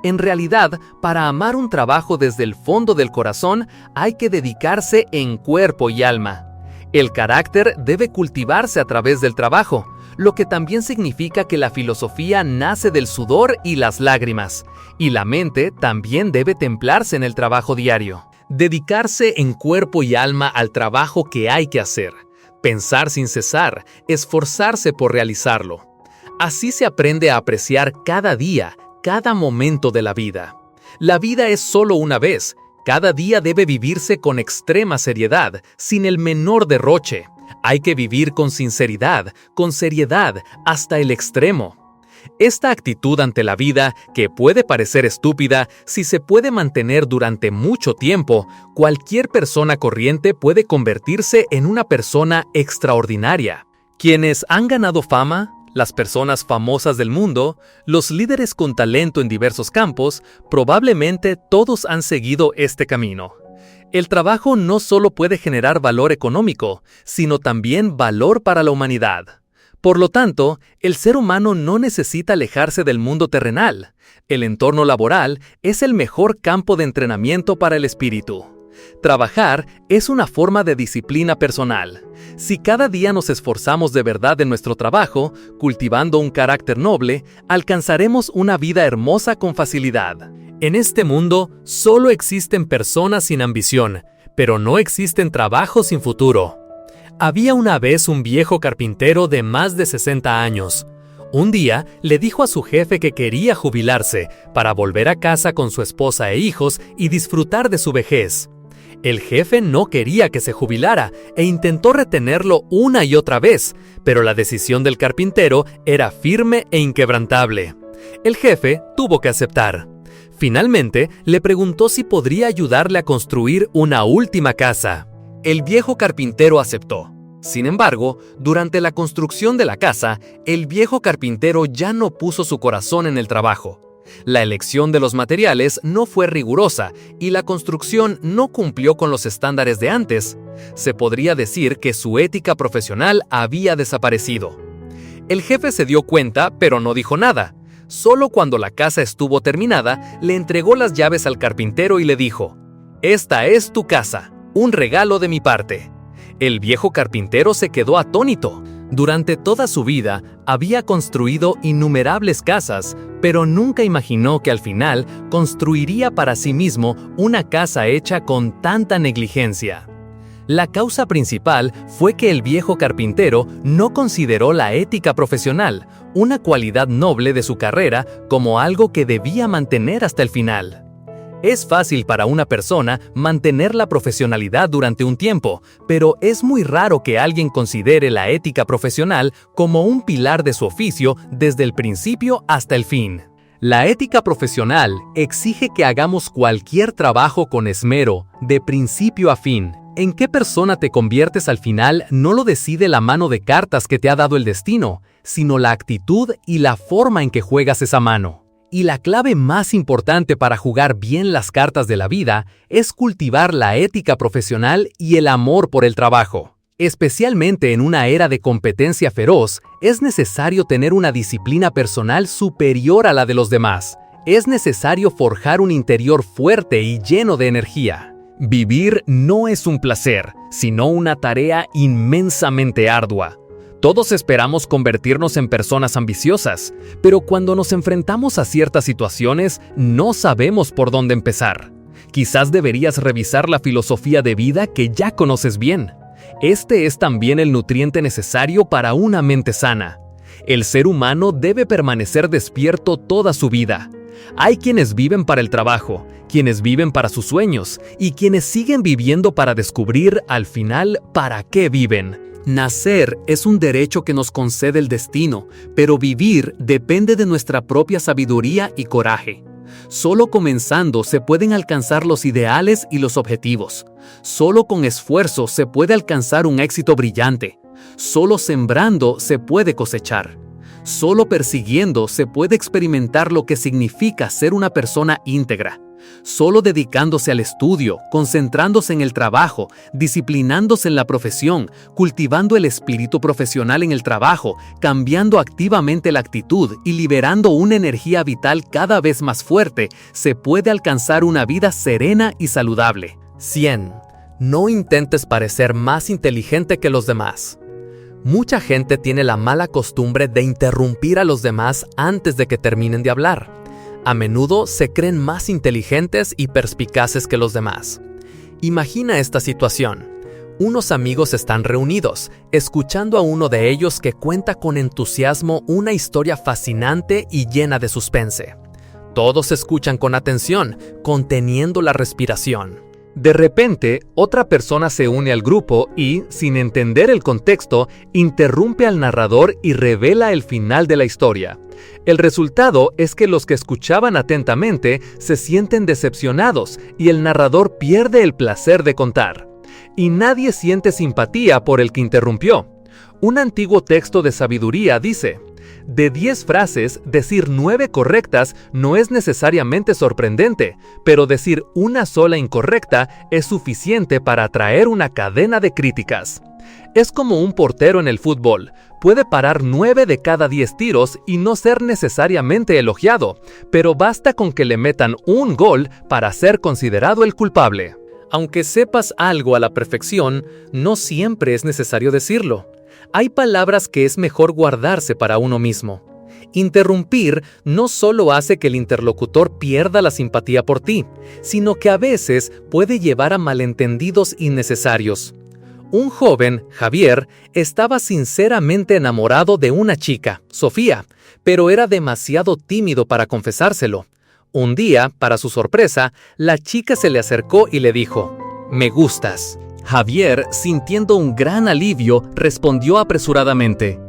En realidad, para amar un trabajo desde el fondo del corazón, hay que dedicarse en cuerpo y alma. El carácter debe cultivarse a través del trabajo, lo que también significa que la filosofía nace del sudor y las lágrimas, y la mente también debe templarse en el trabajo diario. Dedicarse en cuerpo y alma al trabajo que hay que hacer. Pensar sin cesar, esforzarse por realizarlo. Así se aprende a apreciar cada día, cada momento de la vida. La vida es solo una vez. Cada día debe vivirse con extrema seriedad, sin el menor derroche. Hay que vivir con sinceridad, con seriedad, hasta el extremo. Esta actitud ante la vida, que puede parecer estúpida, si se puede mantener durante mucho tiempo, cualquier persona corriente puede convertirse en una persona extraordinaria. Quienes han ganado fama, las personas famosas del mundo, los líderes con talento en diversos campos, probablemente todos han seguido este camino. El trabajo no solo puede generar valor económico, sino también valor para la humanidad. Por lo tanto, el ser humano no necesita alejarse del mundo terrenal. El entorno laboral es el mejor campo de entrenamiento para el espíritu. Trabajar es una forma de disciplina personal. Si cada día nos esforzamos de verdad en nuestro trabajo, cultivando un carácter noble, alcanzaremos una vida hermosa con facilidad. En este mundo, solo existen personas sin ambición, pero no existen trabajos sin futuro. Había una vez un viejo carpintero de más de 60 años. Un día le dijo a su jefe que quería jubilarse para volver a casa con su esposa e hijos y disfrutar de su vejez. El jefe no quería que se jubilara e intentó retenerlo una y otra vez, pero la decisión del carpintero era firme e inquebrantable. El jefe tuvo que aceptar. Finalmente, le preguntó si podría ayudarle a construir una última casa. El viejo carpintero aceptó. Sin embargo, durante la construcción de la casa, el viejo carpintero ya no puso su corazón en el trabajo. La elección de los materiales no fue rigurosa y la construcción no cumplió con los estándares de antes. Se podría decir que su ética profesional había desaparecido. El jefe se dio cuenta, pero no dijo nada. Solo cuando la casa estuvo terminada, le entregó las llaves al carpintero y le dijo: «Esta es tu casa. Un regalo de mi parte». El viejo carpintero se quedó atónito. Durante toda su vida había construido innumerables casas, pero nunca imaginó que al final construiría para sí mismo una casa hecha con tanta negligencia. La causa principal fue que el viejo carpintero no consideró la ética profesional, una cualidad noble de su carrera, como algo que debía mantener hasta el final. Es fácil para una persona mantener la profesionalidad durante un tiempo, pero es muy raro que alguien considere la ética profesional como un pilar de su oficio desde el principio hasta el fin. La ética profesional exige que hagamos cualquier trabajo con esmero, de principio a fin. ¿En qué persona te conviertes al final no lo decide la mano de cartas que te ha dado el destino, sino la actitud y la forma en que juegas esa mano? Y la clave más importante para jugar bien las cartas de la vida es cultivar la ética profesional y el amor por el trabajo. Especialmente en una era de competencia feroz, es necesario tener una disciplina personal superior a la de los demás. Es necesario forjar un interior fuerte y lleno de energía. Vivir no es un placer, sino una tarea inmensamente ardua. Todos esperamos convertirnos en personas ambiciosas, pero cuando nos enfrentamos a ciertas situaciones, no sabemos por dónde empezar. Quizás deberías revisar la filosofía de vida que ya conoces bien. Este es también el nutriente necesario para una mente sana. El ser humano debe permanecer despierto toda su vida. Hay quienes viven para el trabajo, quienes viven para sus sueños y quienes siguen viviendo para descubrir al final para qué viven. Nacer es un derecho que nos concede el destino, pero vivir depende de nuestra propia sabiduría y coraje. Solo comenzando se pueden alcanzar los ideales y los objetivos. Solo con esfuerzo se puede alcanzar un éxito brillante. Solo sembrando se puede cosechar. Solo persiguiendo se puede experimentar lo que significa ser una persona íntegra. Solo dedicándose al estudio, concentrándose en el trabajo, disciplinándose en la profesión, cultivando el espíritu profesional en el trabajo, cambiando activamente la actitud y liberando una energía vital cada vez más fuerte, se puede alcanzar una vida serena y saludable. 100. No intentes parecer más inteligente que los demás. Mucha gente tiene la mala costumbre de interrumpir a los demás antes de que terminen de hablar. A menudo se creen más inteligentes y perspicaces que los demás. Imagina esta situación. Unos amigos están reunidos, escuchando a uno de ellos que cuenta con entusiasmo una historia fascinante y llena de suspense. Todos escuchan con atención, conteniendo la respiración. De repente, otra persona se une al grupo y, sin entender el contexto, interrumpe al narrador y revela el final de la historia. El resultado es que los que escuchaban atentamente se sienten decepcionados y el narrador pierde el placer de contar. Y nadie siente simpatía por el que interrumpió. Un antiguo texto de sabiduría dice: de 10 frases, decir 9 correctas no es necesariamente sorprendente, pero decir una sola incorrecta es suficiente para atraer una cadena de críticas. Es como un portero en el fútbol. Puede parar 9 de cada 10 tiros y no ser necesariamente elogiado, pero basta con que le metan un gol para ser considerado el culpable. Aunque sepas algo a la perfección, no siempre es necesario decirlo. Hay palabras que es mejor guardarse para uno mismo. Interrumpir no solo hace que el interlocutor pierda la simpatía por ti, sino que a veces puede llevar a malentendidos innecesarios. Un joven, Javier, estaba sinceramente enamorado de una chica, Sofía, pero era demasiado tímido para confesárselo. Un día, para su sorpresa, la chica se le acercó y le dijo: «Me gustas». Javier, sintiendo un gran alivio, respondió apresuradamente: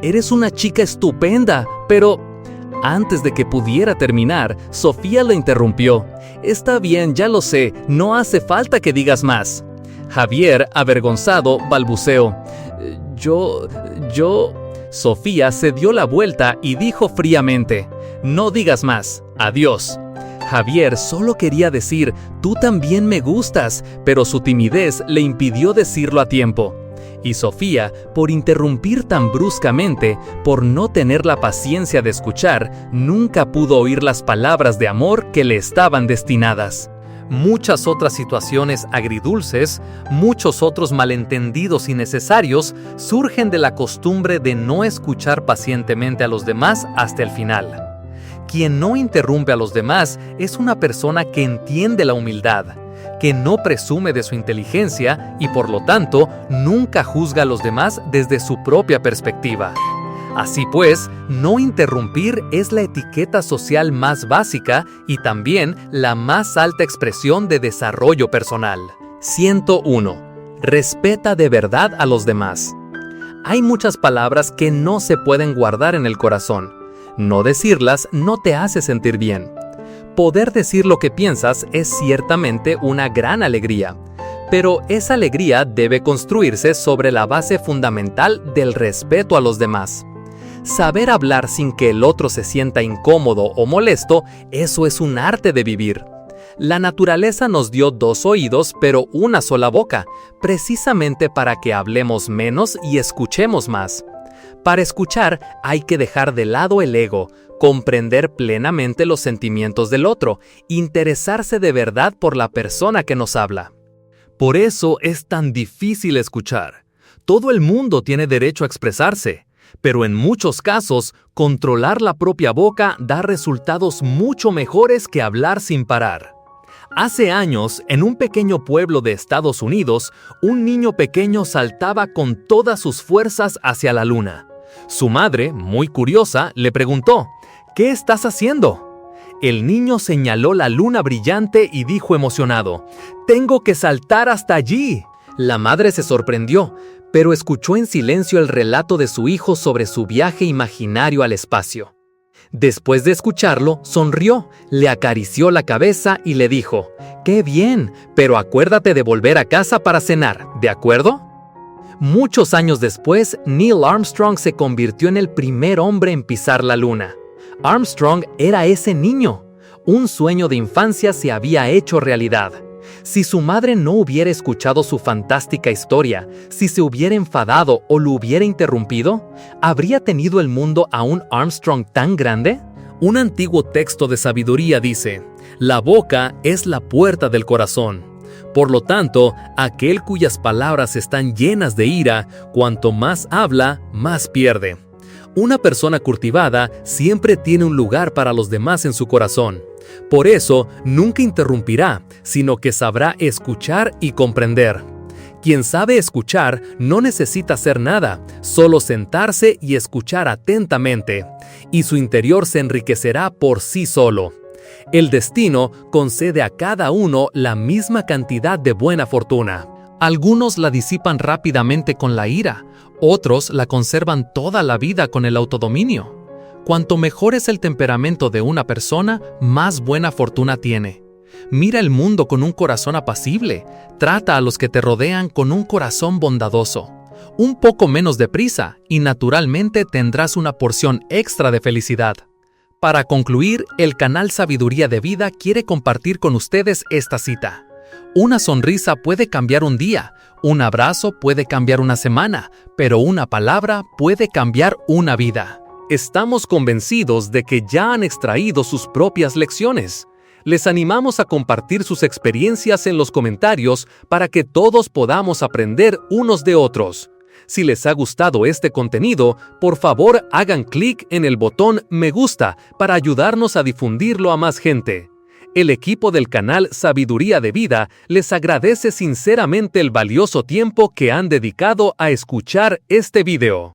«Eres una chica estupenda, pero...». Antes de que pudiera terminar, Sofía lo interrumpió: «Está bien, ya lo sé, no hace falta que digas más». Javier, avergonzado, balbuceó: Yo... Sofía se dio la vuelta y dijo fríamente: «No digas más, adiós». Javier solo quería decir: «Tú también me gustas», pero su timidez le impidió decirlo a tiempo. Y Sofía, por interrumpir tan bruscamente, por no tener la paciencia de escuchar, nunca pudo oír las palabras de amor que le estaban destinadas. Muchas otras situaciones agridulces, muchos otros malentendidos innecesarios surgen de la costumbre de no escuchar pacientemente a los demás hasta el final. Quien no interrumpe a los demás es una persona que entiende la humildad, que no presume de su inteligencia y por lo tanto nunca juzga a los demás desde su propia perspectiva. Así pues, no interrumpir es la etiqueta social más básica y también la más alta expresión de desarrollo personal. 101. Respeta de verdad a los demás. Hay muchas palabras que no se pueden guardar en el corazón. No decirlas no te hace sentir bien. Poder decir lo que piensas es ciertamente una gran alegría, pero esa alegría debe construirse sobre la base fundamental del respeto a los demás. Saber hablar sin que el otro se sienta incómodo o molesto, eso es un arte de vivir. La naturaleza nos dio 2 oídos, pero una sola boca, precisamente para que hablemos menos y escuchemos más. Para escuchar hay que dejar de lado el ego, comprender plenamente los sentimientos del otro, interesarse de verdad por la persona que nos habla. Por eso es tan difícil escuchar. Todo el mundo tiene derecho a expresarse, pero en muchos casos, controlar la propia boca da resultados mucho mejores que hablar sin parar. Hace años, en un pequeño pueblo de Estados Unidos, un niño pequeño saltaba con todas sus fuerzas hacia la luna. Su madre, muy curiosa, le preguntó, ¿qué estás haciendo? El niño señaló la luna brillante y dijo emocionado, ¡tengo que saltar hasta allí! La madre se sorprendió, pero escuchó en silencio el relato de su hijo sobre su viaje imaginario al espacio. Después de escucharlo, sonrió, le acarició la cabeza y le dijo, ¡qué bien! Pero acuérdate de volver a casa para cenar, ¿de acuerdo? Muchos años después, Neil Armstrong se convirtió en el primer hombre en pisar la luna. Armstrong era ese niño. Un sueño de infancia se había hecho realidad. Si su madre no hubiera escuchado su fantástica historia, si se hubiera enfadado o lo hubiera interrumpido, ¿habría tenido el mundo a un Armstrong tan grande? Un antiguo texto de sabiduría dice, la boca es la puerta del corazón. Por lo tanto, aquel cuyas palabras están llenas de ira, cuanto más habla, más pierde. Una persona cultivada siempre tiene un lugar para los demás en su corazón. Por eso, nunca interrumpirá, sino que sabrá escuchar y comprender. Quien sabe escuchar no necesita hacer nada, solo sentarse y escuchar atentamente, y su interior se enriquecerá por sí solo. El destino concede a cada uno la misma cantidad de buena fortuna. Algunos la disipan rápidamente con la ira, otros la conservan toda la vida con el autodominio. Cuanto mejor es el temperamento de una persona, más buena fortuna tiene. Mira el mundo con un corazón apacible, trata a los que te rodean con un corazón bondadoso. Un poco menos de prisa y naturalmente tendrás una porción extra de felicidad. Para concluir, el canal Sabiduría de Vida quiere compartir con ustedes esta cita. Una sonrisa puede cambiar un día, un abrazo puede cambiar una semana, pero una palabra puede cambiar una vida. Estamos convencidos de que ya han extraído sus propias lecciones. Les animamos a compartir sus experiencias en los comentarios para que todos podamos aprender unos de otros. Si les ha gustado este contenido, por favor hagan clic en el botón Me gusta para ayudarnos a difundirlo a más gente. El equipo del canal Sabiduría de Vida les agradece sinceramente el valioso tiempo que han dedicado a escuchar este video.